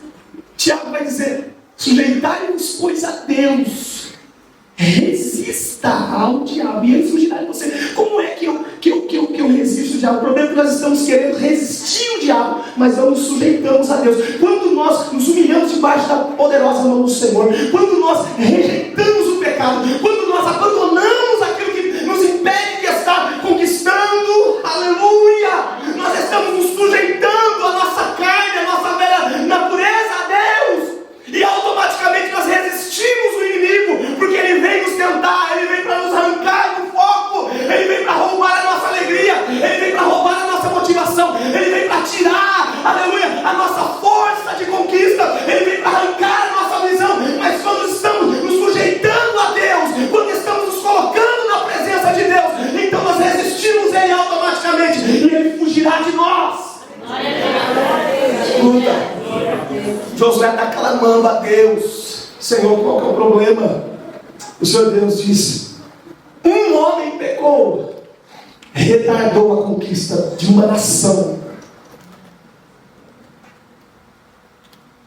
Tiago vai dizer: sujeitai-vos, pois, a Deus. Resista ao diabo e ele fugirá de você. Como é que eu resisto ao diabo? O problema é que nós estamos querendo resistir ao diabo, mas não nos sujeitamos a Deus. Quando nós nos humilhamos debaixo da poderosa mão do Senhor, quando nós rejeitamos o pecado, quando nós abandonamos aquilo que nos impede de estar conquistando, aleluia, nós estamos nos sujeitando a nossa carne, a nossa velha natureza a Deus. E automaticamente nós resistimos o inimigo, porque ele vem nos tentar, ele vem para nos arrancar do foco, ele vem para roubar a nossa alegria, ele vem para roubar a nossa motivação, ele vem para tirar, aleluia, a nossa força de conquista, ele vem para arrancar a nossa visão. Mas quando estamos nos sujeitando a Deus, quando estamos nos colocando na presença de Deus, então nós resistimos ele automaticamente e ele fugirá de nós. Escuta, Josué está clamando a Deus: Senhor, qual que é o problema? O Senhor Deus disse: um homem pecou, retardou a conquista de uma nação.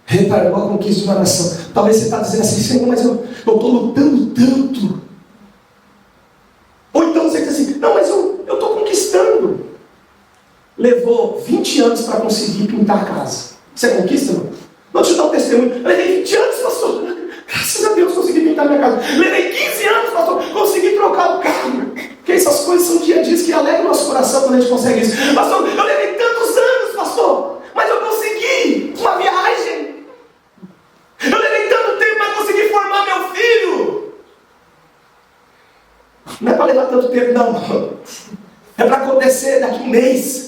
Retardou a conquista de uma nação. Talvez você está dizendo assim: Senhor, mas eu estou lutando tanto. Ou então você diz assim: não, mas eu estou conquistando. Levou 20 anos para conseguir pintar a casa. Você conquista, não? Vou te dar um testemunho. Eu levei 20 anos, pastor. Graças a Deus consegui pintar minha casa. Levei 15 anos, pastor. Consegui trocar o carro. Porque essas coisas são dia a dia que alegram o nosso coração quando a gente consegue isso. Pastor, eu levei tantos anos, pastor. Mas eu consegui uma viagem. Eu levei tanto tempo para conseguir formar meu filho. Não é para levar tanto tempo, não. É para acontecer daqui a um mês.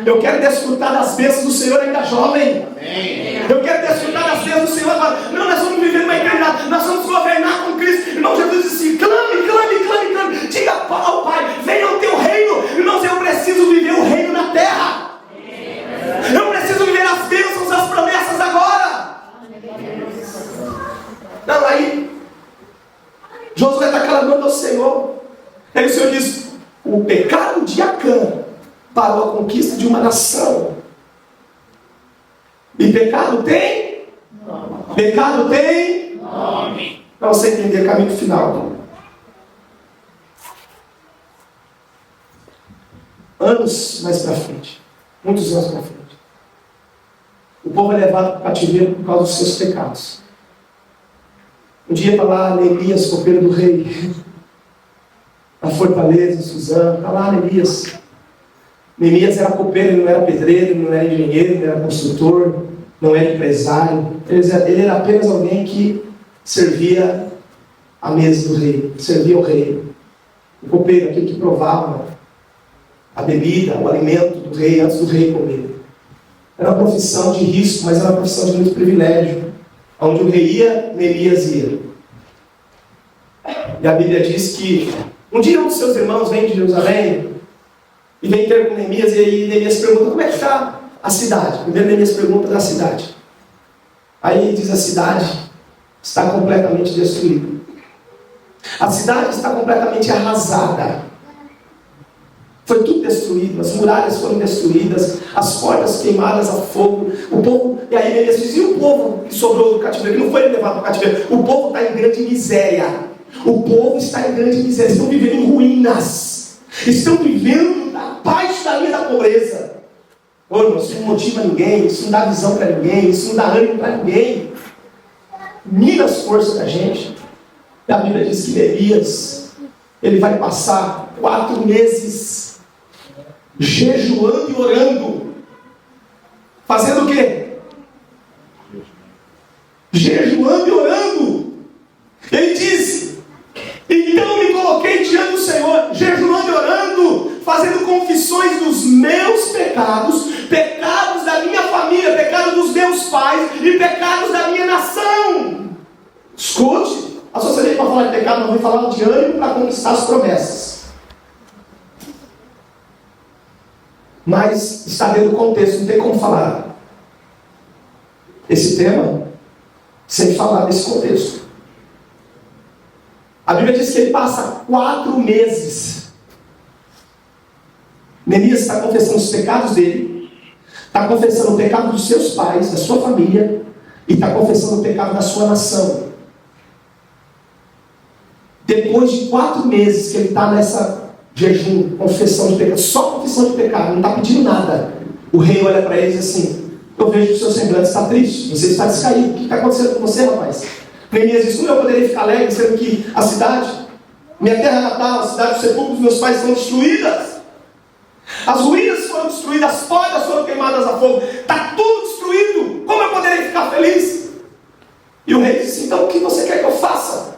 Eu quero desfrutar das bênçãos do Senhor ainda jovem. Amém. Eu quero desfrutar das bênçãos do Senhor agora. Não, nós vamos viver uma eternidade. Nós vamos governar com Cristo. Irmão, Jesus disse assim: clame, clame, clame, clame. Diga ao Pai: venha o teu reino. Irmãos, eu preciso viver o reino na terra. Eu preciso viver as bênçãos, as promessas agora. Não, aí Josué está clamando ao Senhor. Aí o Senhor diz: o pecado de Acã parou a conquista de uma nação. E pecado tem? Nome. Pecado tem? Nome. Para você entender o caminho final. Anos mais para frente. Muitos anos para frente. O povo é levado para o cativeiro por causa dos seus pecados. Um dia está lá Neemias, copeiro do rei. Na fortaleza, Suzano. Está lá Neemias. Neemias era copeiro, ele não era pedreiro, não era engenheiro, não era construtor, não era empresário. Ele era apenas alguém que servia a mesa do rei, servia o rei. O copeiro, aquele que provava a bebida, o alimento do rei antes do rei comer. Era uma profissão de risco, mas era uma profissão de muito privilégio. Onde o rei ia, Neemias ia. E a Bíblia diz que um dia um dos seus irmãos vem de Jerusalém e vem ter com Neemias, e aí Neemias pergunta: como é que está a cidade? Primeiro Neemias pergunta da cidade. Aí diz: a cidade está completamente destruída. A cidade está completamente arrasada. Foi tudo destruído, as muralhas foram destruídas, as portas queimadas a fogo. O povo, e aí Neemias diz: e o povo que sobrou do cativeiro, que não foi levado para o cativeiro? O povo está em grande miséria. O povo está em grande miséria, estão vivendo em ruínas. Estão vivendo abaixo da linha da pobreza. Ô, irmão, isso não motiva ninguém, isso não dá visão para ninguém, isso não dá ânimo para ninguém. Mira as forças da gente. E a Bíblia diz que Neemias, ele vai passar 4 meses jejuando e orando. Fazendo o quê? Jejuando e orando. Ele diz: então me coloquei diante do Senhor, jejuando e orando, fazendo confissões dos meus pecados, pecados pecados da minha nação. Escute, a sociedade para falar de pecado não vai falar de ânimo para conquistar as promessas. Mas está dentro do contexto, não tem como falar esse tema sem falar desse contexto. A Bíblia diz que ele passa 4 meses. Neemias está confessando os pecados dele, está confessando o pecado dos seus pais, da sua família, e está confessando o pecado da sua nação. Depois de 4 meses que ele está nessa jejum, confissão de pecado, só confissão de pecado, não está pedindo nada, o rei olha para ele e diz assim: eu vejo que o seu semblante está triste, você está descaído, o que está acontecendo com você, rapaz? Neemias diz: como eu poderia ficar alegre sendo que a cidade, minha terra natal, a cidade dos sepulcros dos meus pais estão destruídas? As ruínas foram destruídas, as portas foram queimadas a fogo, está tudo destruído, como eu poderia ficar feliz? E o rei disse: então o que você quer que eu faça?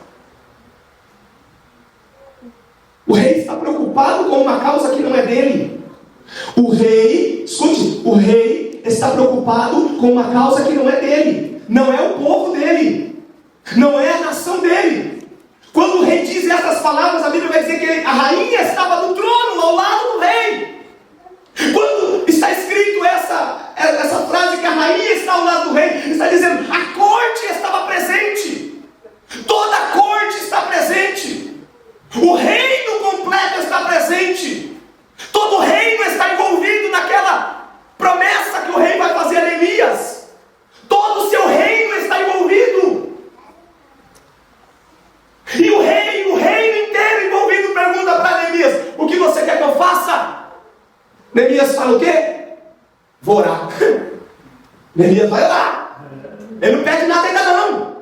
O rei está preocupado com uma causa que não é dele. O rei, escute, o rei está preocupado com uma causa que não é dele, não é o povo dele, não é a nação dele. Quando o rei diz essas palavras, a Bíblia vai dizer que a rainha estava no trono, ao lado do rei. Quando está escrito essa frase que a rainha está ao lado do rei, está dizendo: a corte estava presente, toda a corte está presente, o reino completo está presente, todo o reino está envolvido naquela promessa que o rei vai fazer a Neemias, todo o seu reino está envolvido. E o reino inteiro envolvido pergunta para Neemias: o que você quer que eu faça? Neemias fala o quê? Vou orar. Neemias vai orar. Ele não pede nada ainda não.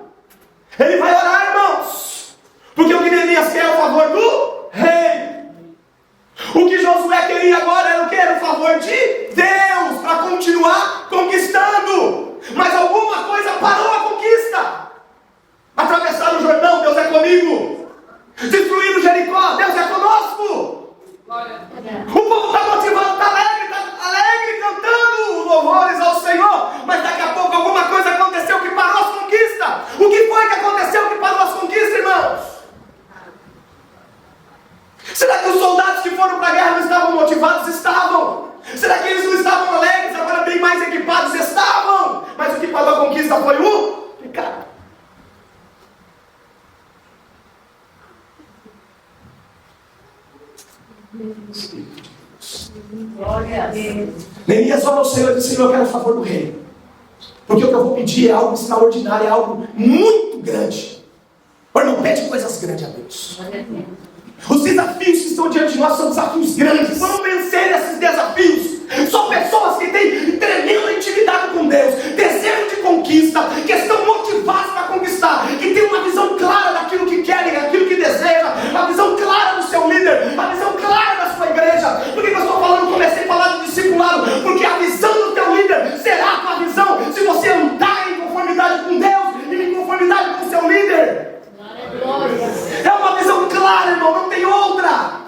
Ele vai orar, irmãos. Porque o que Neemias quer é o favor do rei. O que Josué queria agora era o quê? Era o favor de Deus para continuar conquistando. Mas alguma coisa parou a conquista. Atravessaram o Jordão, Deus é comigo. Destruíram Jericó, Deus é conosco. O povo está motivado, está alegre, cantando louvores ao Senhor. Mas daqui a pouco alguma coisa aconteceu que parou as conquistas. O que foi que aconteceu que parou as conquistas, irmãos? Será que os soldados que foram para a guerra não estavam motivados? Estavam. Será que eles não estavam alegres, agora bem mais equipados? Estavam. Mas o que parou a conquista foi o pecado. Glória a Deus. Neemias ora ao Senhor e diz: Senhor, eu quero o favor do rei, porque o que eu vou pedir é algo extraordinário, é algo muito grande. Mas não pede coisas grandes a Deus. Os desafios que estão diante de nós são desafios grandes. Vamos vencer esses desafios. São pessoas que têm tremenda intimidade com Deus, desejo de conquista, que estão motivadas para conquistar, que têm uma visão clara daquilo que querem, daquilo que desejam, a visão clara do seu líder, a visão clara da sua igreja. Por que eu estou falando? Comecei a falar de discipulado, porque a visão do teu líder será a tua visão se você andar em conformidade com Deus e em conformidade com o seu líder. É uma visão clara, irmão, não tem outra.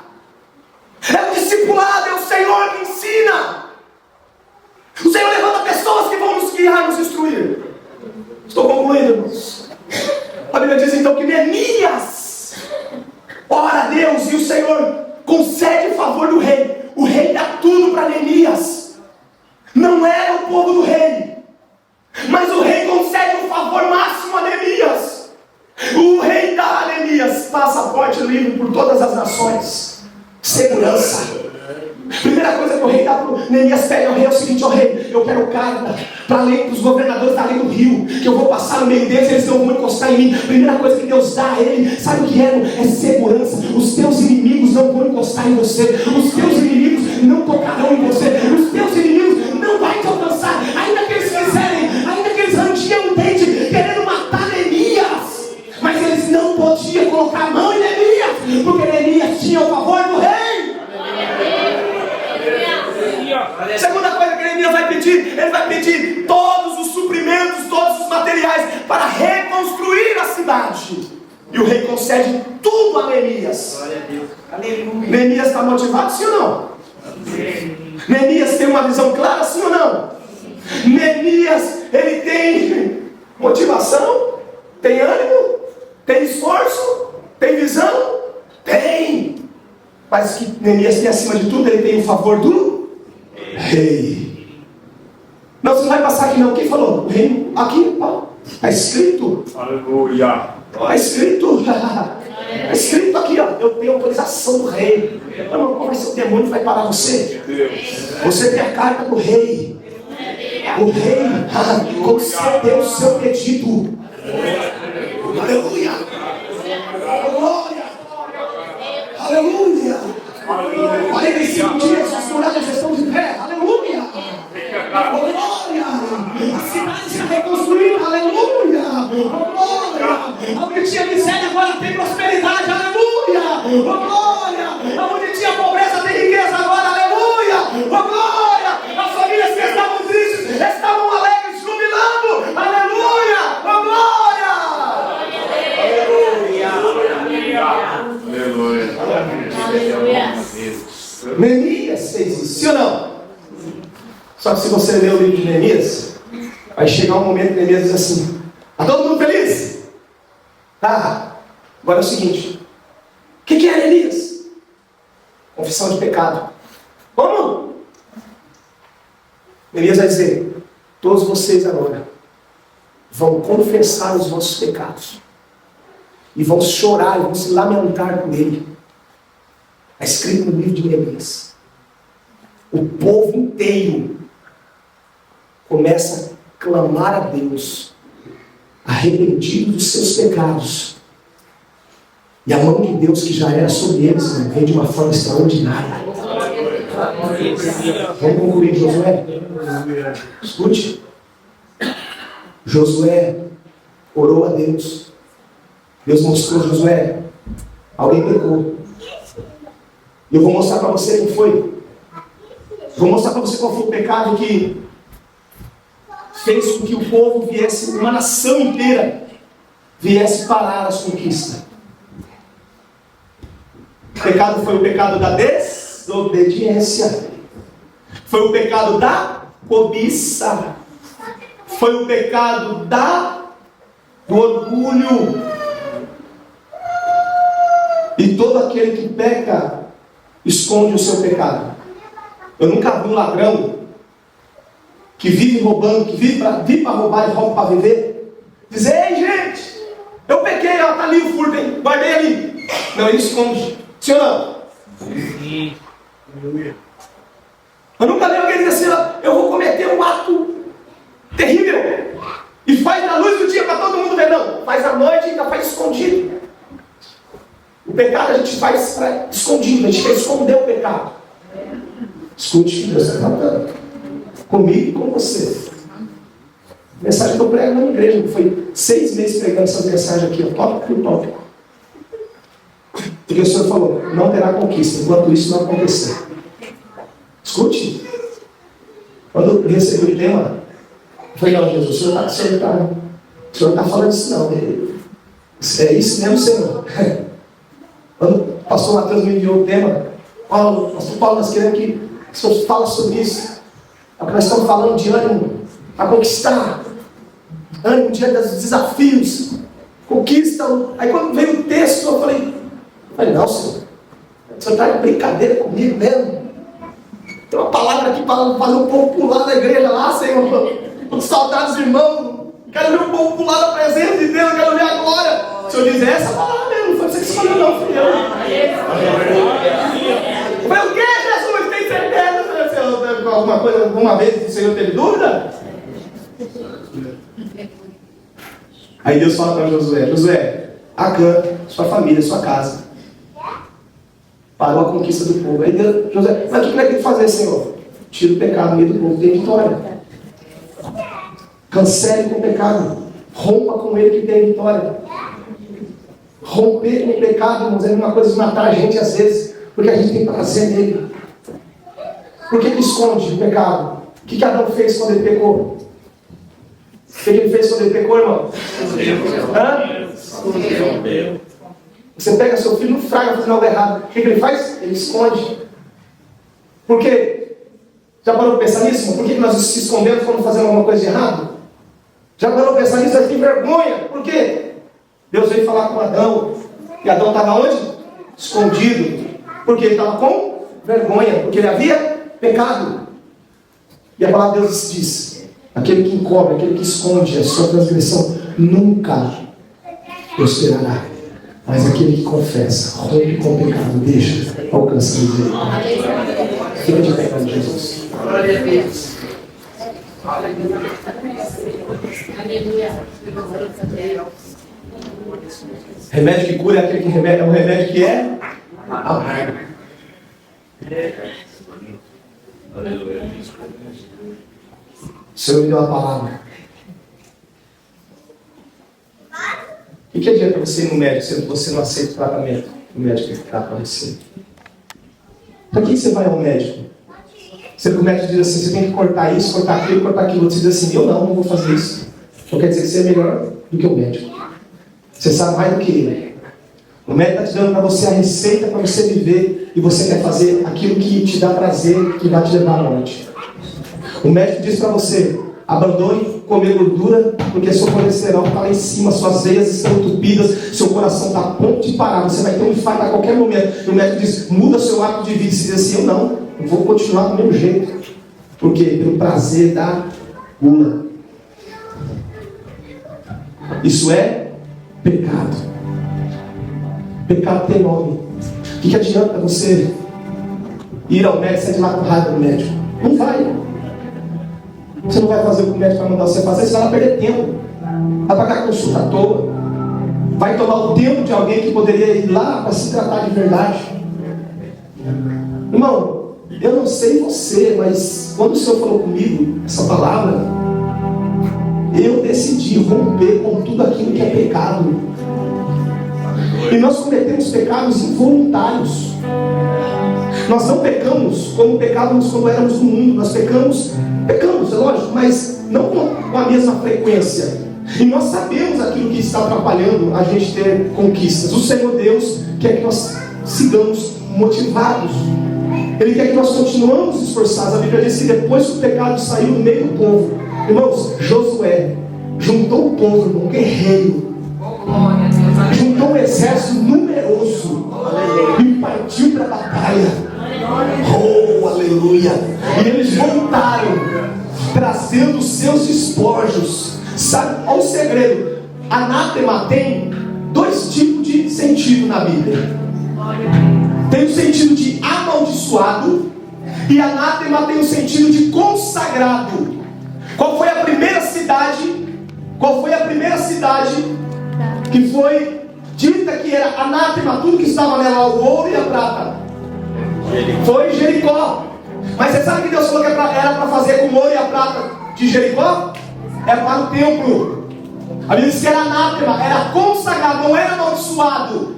É o discipulado, é o Senhor que ensina. O Senhor levanta pessoas que vão nos guiar, nos instruir. Estou concluindo, irmãos. A Bíblia diz então que Neemias ora a Deus e o Senhor concede o favor do rei. O rei dá tudo para Neemias. Não era o povo do rei, mas o rei concede um favor máximo a Neemias. O rei dá a Neemias passaporte livre por todas as nações, segurança. Primeira coisa que o rei dá para o Neemias pede ao rei é o seguinte: ó rei, eu quero carta para os governadores da lei do rio, que eu vou passar no meio deles, eles não vão encostar em mim. Primeira coisa que Deus dá a ele, sabe o que é? É segurança. Os teus inimigos não vão encostar em você, os teus inimigos não tocarão em você, os teus inimigos não vão te alcançar, ainda que eles quiserem, ainda que eles rangiam o dente querendo matar Neemias, mas eles não podiam colocar a mão em Neemias, porque Neemias tinha o favor do rei. Segunda coisa que Neemias vai pedir, ele vai pedir todos os suprimentos, todos os materiais para reconstruir a cidade. E o rei concede tudo a Neemias. Neemias está motivado, sim ou não? Neemias tem uma visão clara, sim ou não? Neemias, ele tem motivação? Tem ânimo? Tem esforço? Tem visão? Tem! Mas que Neemias tem acima de tudo, ele tem o favor do rei. Não, você não vai passar aqui não. Quem falou? O rei, aqui, ó. Está escrito. Aleluia. Está escrito. Está escrito aqui, ó. Eu tenho autorização do rei. Não, como vai ser o demônio que vai parar você? Você tem a carta do rei. O rei concedeu o seu pedido. Aleluia. Glória. Aleluia. 45 dias, as muralhas estão de pé. Aleluia. Glória. A cidade se reconstruiu. Aleluia. Glória. Onde tinha miséria agora tem prosperidade. Aleluia. Glória. Onde tinha pobreza tem riqueza agora. Aleluia. Glória. As famílias que estavam tristes estavam alegres, jubilando. Aleluia. Glória. Aleluia. Neemias fez isso, sim ou não? Só que se você ler o livro de Neemias, vai chegar um momento que Neemias diz assim: está todo mundo feliz? Tá. Agora é o seguinte: o que é Neemias? Confissão de pecado. Como? Neemias vai dizer: todos vocês agora vão confessar os vossos pecados e vão chorar e vão se lamentar com ele. Está escrito no livro de Neemias. O povo inteiro começa a clamar a Deus, arrependido dos seus pecados. E a mão de Deus que já era sobre eles, vem de uma forma extraordinária. Vamos concluir, Josué? Escute. Josué orou a Deus. Deus mostrou: Josué, alguém pecou. E eu vou mostrar para você quem foi. Vou mostrar para você qual foi o pecado que fez com que o povo viesse, uma nação inteira viesse parar as conquistas. O pecado foi o pecado da desobediência. Foi o pecado da cobiça. Foi o pecado do orgulho. E todo aquele que peca esconde o seu pecado. Eu nunca vi um ladrão que vive roubando, que vive para roubar e rouba para viver, dizer: ei gente, eu pequei, ó, tá ali o furto, hein? Guardei ali. Não, ele esconde. Sim ou não? Sim. Eu nunca vi alguém dizer assim: ó, eu vou cometer um ato terrível e faz na luz do dia para todo mundo ver. Não, faz à noite e ainda faz escondido. O pecado a gente faz escondido, a gente quer esconder o pecado. Escute, Deus está tratando comigo e com você. A mensagem que eu prego na igreja, foi 6 meses pregando essas mensagens aqui, tópico por tópico. Porque o Senhor falou: não terá conquista enquanto isso não acontecer. Escute. Quando eu recebi o tema, eu falei: não, Jesus, o Senhor está falando isso não. É isso mesmo, Senhor. Quando o pastor Mateus me enviou o tema, pastor Paulo, nós queremos que o Senhor fale sobre isso. É o que nós estamos falando de ânimo para conquistar. Ânimo diante dos desafios. Conquista. Aí quando veio o texto, eu falei: não, Senhor, o Senhor está de brincadeira comigo mesmo. Tem uma palavra aqui para fazer o povo pular da igreja lá, Senhor. Com saudades, irmãos. Quero ver o povo pular da presença de Deus, quero ver a glória. O Senhor diz: essa palavra mesmo, não foi você que escolheu, não, fui eu. Eu falei: o que, Jesus? Tem certeza? Alguma coisa, alguma vez o Senhor teve dúvida? Aí Deus fala para Josué: Josué, Acã, sua família, sua casa, parou a conquista do povo. Aí Deus: Josué, mas o que vai ter que fazer, Senhor? Tira o pecado no meio do povo, tem vitória. Cancele com o pecado, rompa com ele que tem vitória. Romper com o pecado, irmãos, é uma coisa de matar a gente às vezes, porque a gente tem prazer nele. Por que esconde o pecado? O que Adão fez quando ele pecou? O que ele fez quando ele pecou, irmão? Você pega seu filho no fraga fazendo algo errado. O que ele faz? Ele esconde. Por quê? Já parou para pensar nisso? Por que nós se escondemos quando fazemos alguma coisa de errado? Já parou pra pensar nisso? Você tem vergonha. Por quê? Deus veio falar com Adão. E Adão estava onde? Escondido. Porque ele estava com vergonha. Porque ele havia pecado. E a palavra de Deus diz: aquele que encobre, aquele que esconde a sua transgressão, nunca prosperará. Mas aquele que confessa, rompe com o pecado, deixa, alcança a misericórdia. Fica de pé em nome de Jesus. Glória a Deus. Aleluia. Remédio que cura é aquele que é um remédio que é amargo. O Senhor me deu uma palavra. O que adianta você ir no médico se você não aceita o tratamento que o médico dá para você? Para que você vai ao médico? Você o médico diz assim: você tem que cortar isso, cortar aquilo, cortar aquilo. Você diz assim: eu não vou fazer isso. Então quer dizer que você é melhor do que o médico. Você sabe mais do que ele. O médico está te dando para você a receita para você viver e você quer fazer aquilo que te dá prazer, que vai te levar à morte. O médico diz para você: abandone comer gordura, porque seu colesterol está lá em cima, suas veias estão entupidas, seu coração está a ponto de parar, você vai ter um infarto a qualquer momento. E o médico diz: muda seu hábito de vida. E você diz assim: eu vou continuar do mesmo jeito. Por quê? Pelo prazer da gula. Isso é pecado. Pecado tem nome. O que adianta você ir ao médico e sair de lá com raiva do médico? Não vai. Você não vai fazer o que o médico vai mandar você fazer, você vai perder tempo. Vai pagar consulta à toa. Vai tomar o tempo de alguém que poderia ir lá para se tratar de verdade. Irmão, eu não sei você, mas quando o Senhor falou comigo essa palavra, eu decidi romper com tudo aquilo que é pecado. E nós cometemos pecados involuntários. Nós não pecamos como pecávamos quando éramos no mundo. Nós pecamos, é lógico, mas não com a mesma frequência. E nós sabemos aquilo que está atrapalhando a gente ter conquistas. O Senhor Deus quer que nós sigamos motivados. Ele quer que nós continuemos esforçados. A Bíblia diz que depois que o pecado saiu do meio do povo, irmãos, Josué juntou o povo, irmão, um guerreiro, juntou um exército numeroso e partiu para a batalha. Oh, aleluia! E eles voltaram trazendo seus despojos. Sabe, olha o segredo. Anátema tem dois tipos de sentido na Bíblia. Tem o sentido de amaldiçoado, e anátema tem o sentido de consagrado. Qual foi a primeira cidade? Qual foi a primeira cidade que foi dita que era anátema, tudo que estava nela, o ouro e a prata? Foi Jericó. Mas você sabe que Deus falou que era para fazer com o ouro e a prata de Jericó? É para o templo. A Bíblia diz que era anátema, era consagrado, não era amaldiçoado,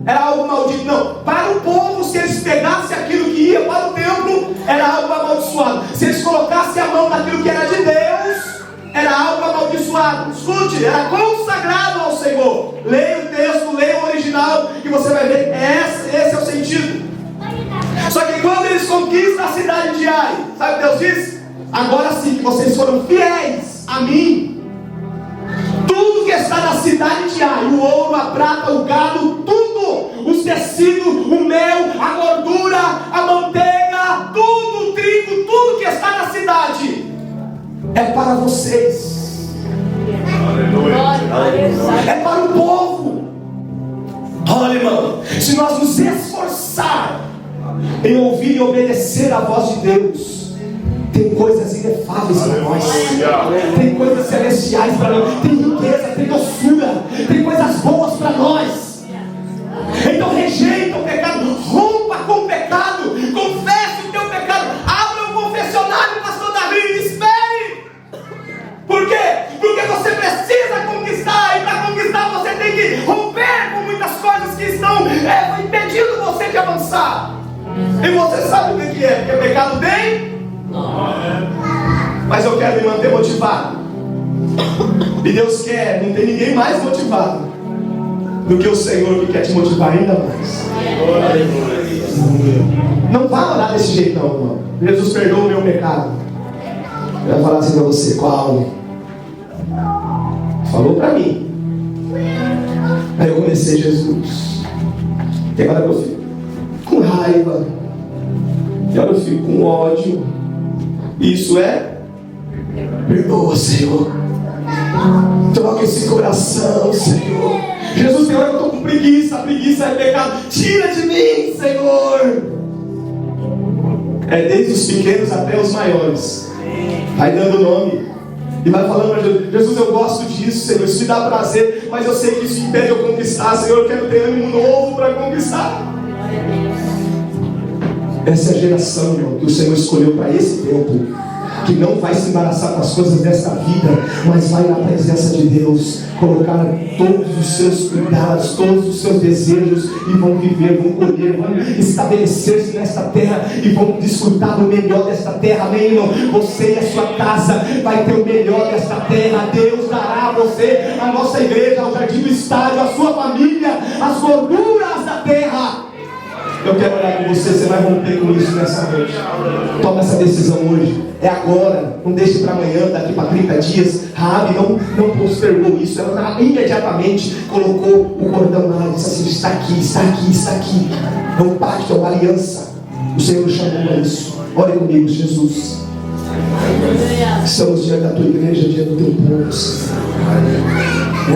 era algo maldito. Não, para o povo, se eles pegassem aquilo que ia para o templo, era algo amaldiçoado. Se eles colocassem a mão naquilo que era de Deus, era algo amaldiçoado. Escute, era consagrado ao Senhor. Leia o texto, leia o original, e você vai ver, esse é o sentido. Só que quando eles conquistam a cidade de Ai, sabe o que Deus diz? Agora sim que vocês foram fiéis a mim, tudo que está na cidade de Ai, o ouro, a prata, o gado, tudo, os tecidos, o mel, a gordura, a manteiga, tudo, o trigo, tudo que está na cidade é para vocês. É para o povo. Olha, irmão, se nós nos esforçar em ouvir e obedecer a voz de Deus, tem coisas inefáveis para nós, tem coisas celestiais para nós, tem riqueza, tem doçura, tem coisas boas para nós. Então rejeita o pecado, rompa com o pecado, confesse o teu pecado, abra um confessionário, pastor Davi, e espere. Por quê? Porque você precisa conquistar, e para conquistar você tem que romper com muitas coisas que estão impedindo você de avançar. E você sabe o que é? Porque pecado tem? Mas eu quero me manter motivado. E Deus quer, não tem ninguém mais motivado do que o Senhor, que quer te motivar ainda mais. Não vai orar desse jeito não, irmão. Jesus perdoa o meu pecado. Eu vai falar assim para você: qual? Falou para mim. Aí eu comecei, Jesus. E agora eu fico com raiva. E agora eu fico com ódio. Isso é? Perdoa, Senhor. Troca esse coração, Senhor. Jesus, Senhor, eu estou com preguiça. Preguiça é pecado. Tira de mim, Senhor. É desde os pequenos até os maiores. Vai dando nome. E vai falando para Jesus: Jesus, eu gosto disso, Senhor, isso me dá prazer, mas eu sei que isso impede eu conquistar, Senhor, eu quero ter ânimo novo para conquistar. Essa é a geração, irmão, que o Senhor escolheu para esse tempo, que não vai se embaraçar com as coisas desta vida, mas vai na presença de Deus, colocar todos os seus cuidados, todos os seus desejos, e vão viver, vão colher, vão estabelecer-se nesta terra, e vão desfrutar do melhor desta terra. Amém, irmão? Você e a sua casa vai ter o melhor desta terra. Deus dará a você, a nossa igreja, o jardim do estádio, a sua família, as gorduras da terra. Eu quero orar com você, você vai romper com isso nessa noite. Toma essa decisão hoje. É agora, não deixe para amanhã, daqui para 30 dias. Raabe não postergou isso. Ela imediatamente colocou o cordão lá e disse assim: está aqui, está aqui, está aqui. É um pacto, é uma aliança. O Senhor chamou a isso. Ore comigo, Jesus. Estamos diante da tua igreja, diante do teu povo, Senhor.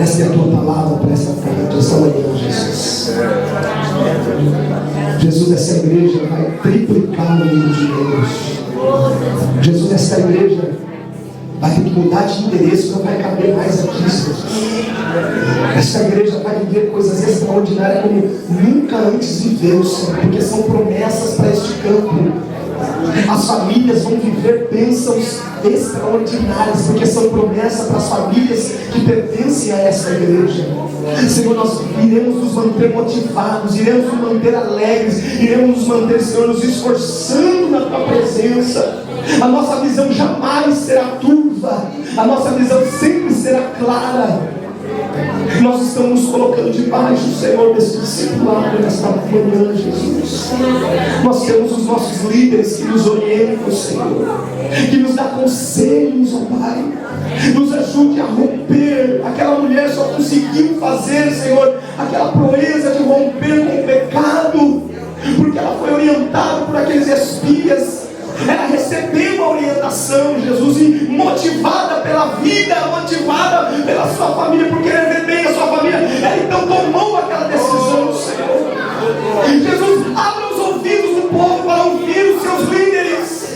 Essa é a tua palavra para essa tarde, essa manhã, Jesus. Jesus, essa igreja vai triplicar o número de membros. Jesus, essa igreja vai ter que mudar de endereço, não vai caber mais aqui, Senhor. Essa igreja vai viver coisas extraordinárias como nunca antes viveu, Senhor, porque são promessas para este campo. As famílias vão viver bênçãos extraordinárias, porque são promessas para as famílias que pertencem a essa igreja. Senhor, nós iremos nos manter motivados, iremos nos manter alegres, iremos nos manter, Senhor, nos esforçando na tua presença. A nossa visão jamais será turva, a nossa visão sempre será clara. Nós estamos nos colocando debaixo, Senhor, desse discipulado nesta manhã, Jesus. Nós temos os nossos líderes que nos orientam, Senhor, que nos dá conselhos, ó Pai. Nos ajude a romper. Aquela mulher só conseguiu fazer, Senhor, aquela proeza de romper com o pecado, porque ela foi orientada por aqueles espias. Ela recebeu a orientação, Jesus, e motivada pela vida, motivada pela sua família, por querer ver bem a sua família, ela então tomou aquela decisão, Senhor. Jesus, abra os ouvidos do povo para ouvir os seus líderes,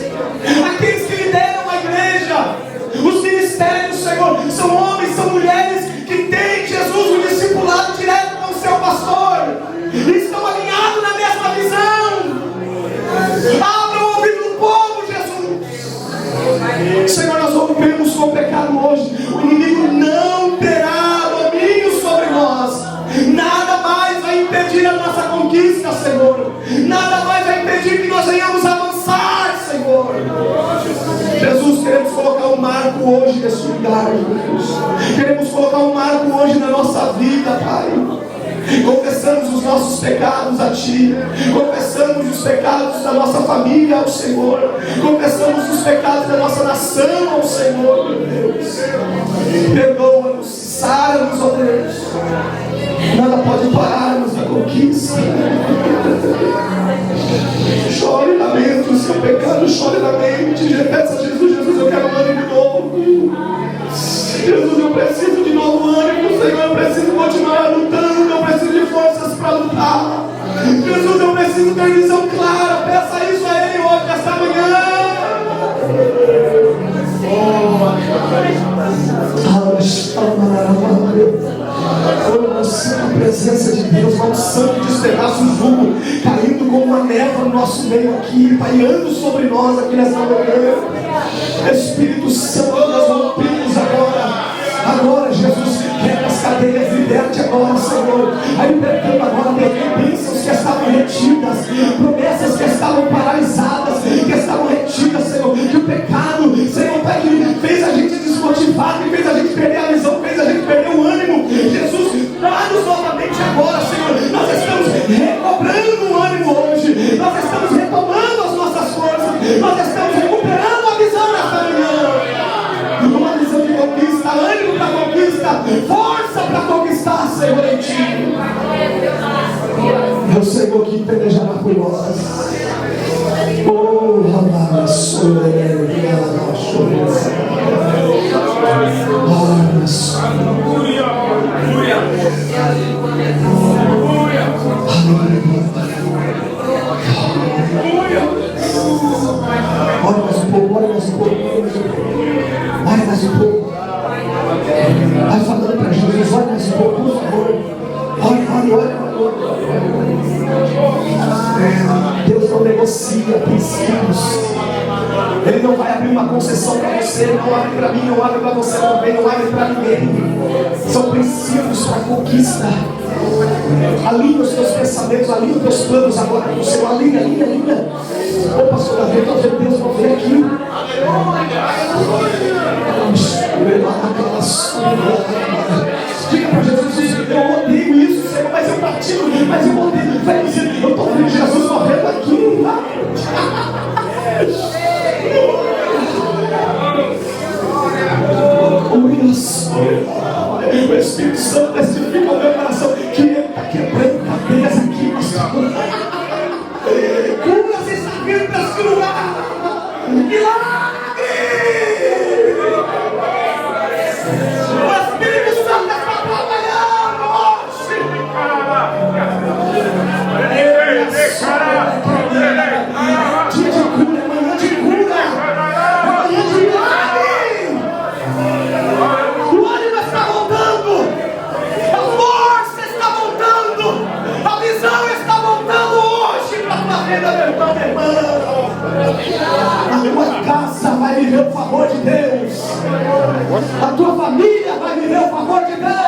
aqueles que lideram a igreja. Os ministérios, Senhor, são homens, são mulheres que têm, Jesus, um discipulado direto com o seu pastor, e estão alinhados na mesma visão. Abra o ouvido do povo, Jesus. Senhor, nós rompemos com o pecado hoje. O inimigo não terá domínio sobre nós. Nada mais vai impedir a nossa conquista, Senhor. Nada mais vai impedir que nós venhamos avançar, Senhor. Jesus, queremos colocar um marco hoje nesse lugar, Jesus. Queremos colocar um marco hoje na nossa vida, Pai. Confessamos os nossos pecados a Ti. Confessamos os pecados da nossa família ao Senhor. Confessamos os pecados da nossa nação ao Senhor, meu Deus. Perdoa-nos, sara-nos, ó Deus. Nada pode parar-nos na conquista. Chore e lamente o seu pecado, chore e lamente. Peça a Jesus: Jesus, eu quero ânimo novo. Jesus, eu preciso de novo ânimo, Senhor. Eu preciso continuar lutando. Eu preciso de forças para lutar. Jesus, eu preciso ter visão clara. Peça isso a Ele hoje, esta manhã. A presença de Deus, vai um santo despedaço o jugo, caindo como uma névoa no nosso meio aqui, pairando sobre nós aqui nessa manhã. Espírito Santo, nós rompemos agora, Jesus, quebra as cadeias, liberte agora, Senhor. Aí libertando agora, bênçãos que estavam retidas, promessas que estavam paralisadas, que estavam retidas, Senhor. Que o pecado, Senhor, Pai, que fez a gente desmotivado, que fez a gente perder a visão, fez a gente perder o ânimo. Jesus, dá-nos novamente agora, Senhor. Nós estamos recobrando o ânimo hoje, nós estamos retomando as nossas forças, nós estamos recuperando a visão nessa manhã. Uma visão de conquista, ânimo para conquista, por favor. Olha. Deus não negocia princípios. Ele não vai abrir uma concessão para você, não abre para mim, não abre para você também, não abre para ninguém. São princípios para conquista. Alinha os teus pensamentos, alinha os teus planos agora com o Senhor. Alinha. Ô pastor Davi, eu estou vendo Deus mover aqui. Diga para Jesus, eu odeio isso, Senhor, mas eu pratico, mas eu odeio. Vai dizer, eu estou vendo Jesus movendo aqui. O Espírito Santo testifica o meu coração que ele está quebrando cadeias aqui, pastor. Curas está vindo para esse lugar. Milagre! O Espírito Santo está trabalhando hoje. Dia de cura, manhã de cura, manhã de milagre. O ânimo está voltando, a força está voltando, a visão está voltando hoje para a tua vida, meu irmão, minha irmã. A tua casa vai viver o favor de Deus, a tua família vai viver o favor de Deus.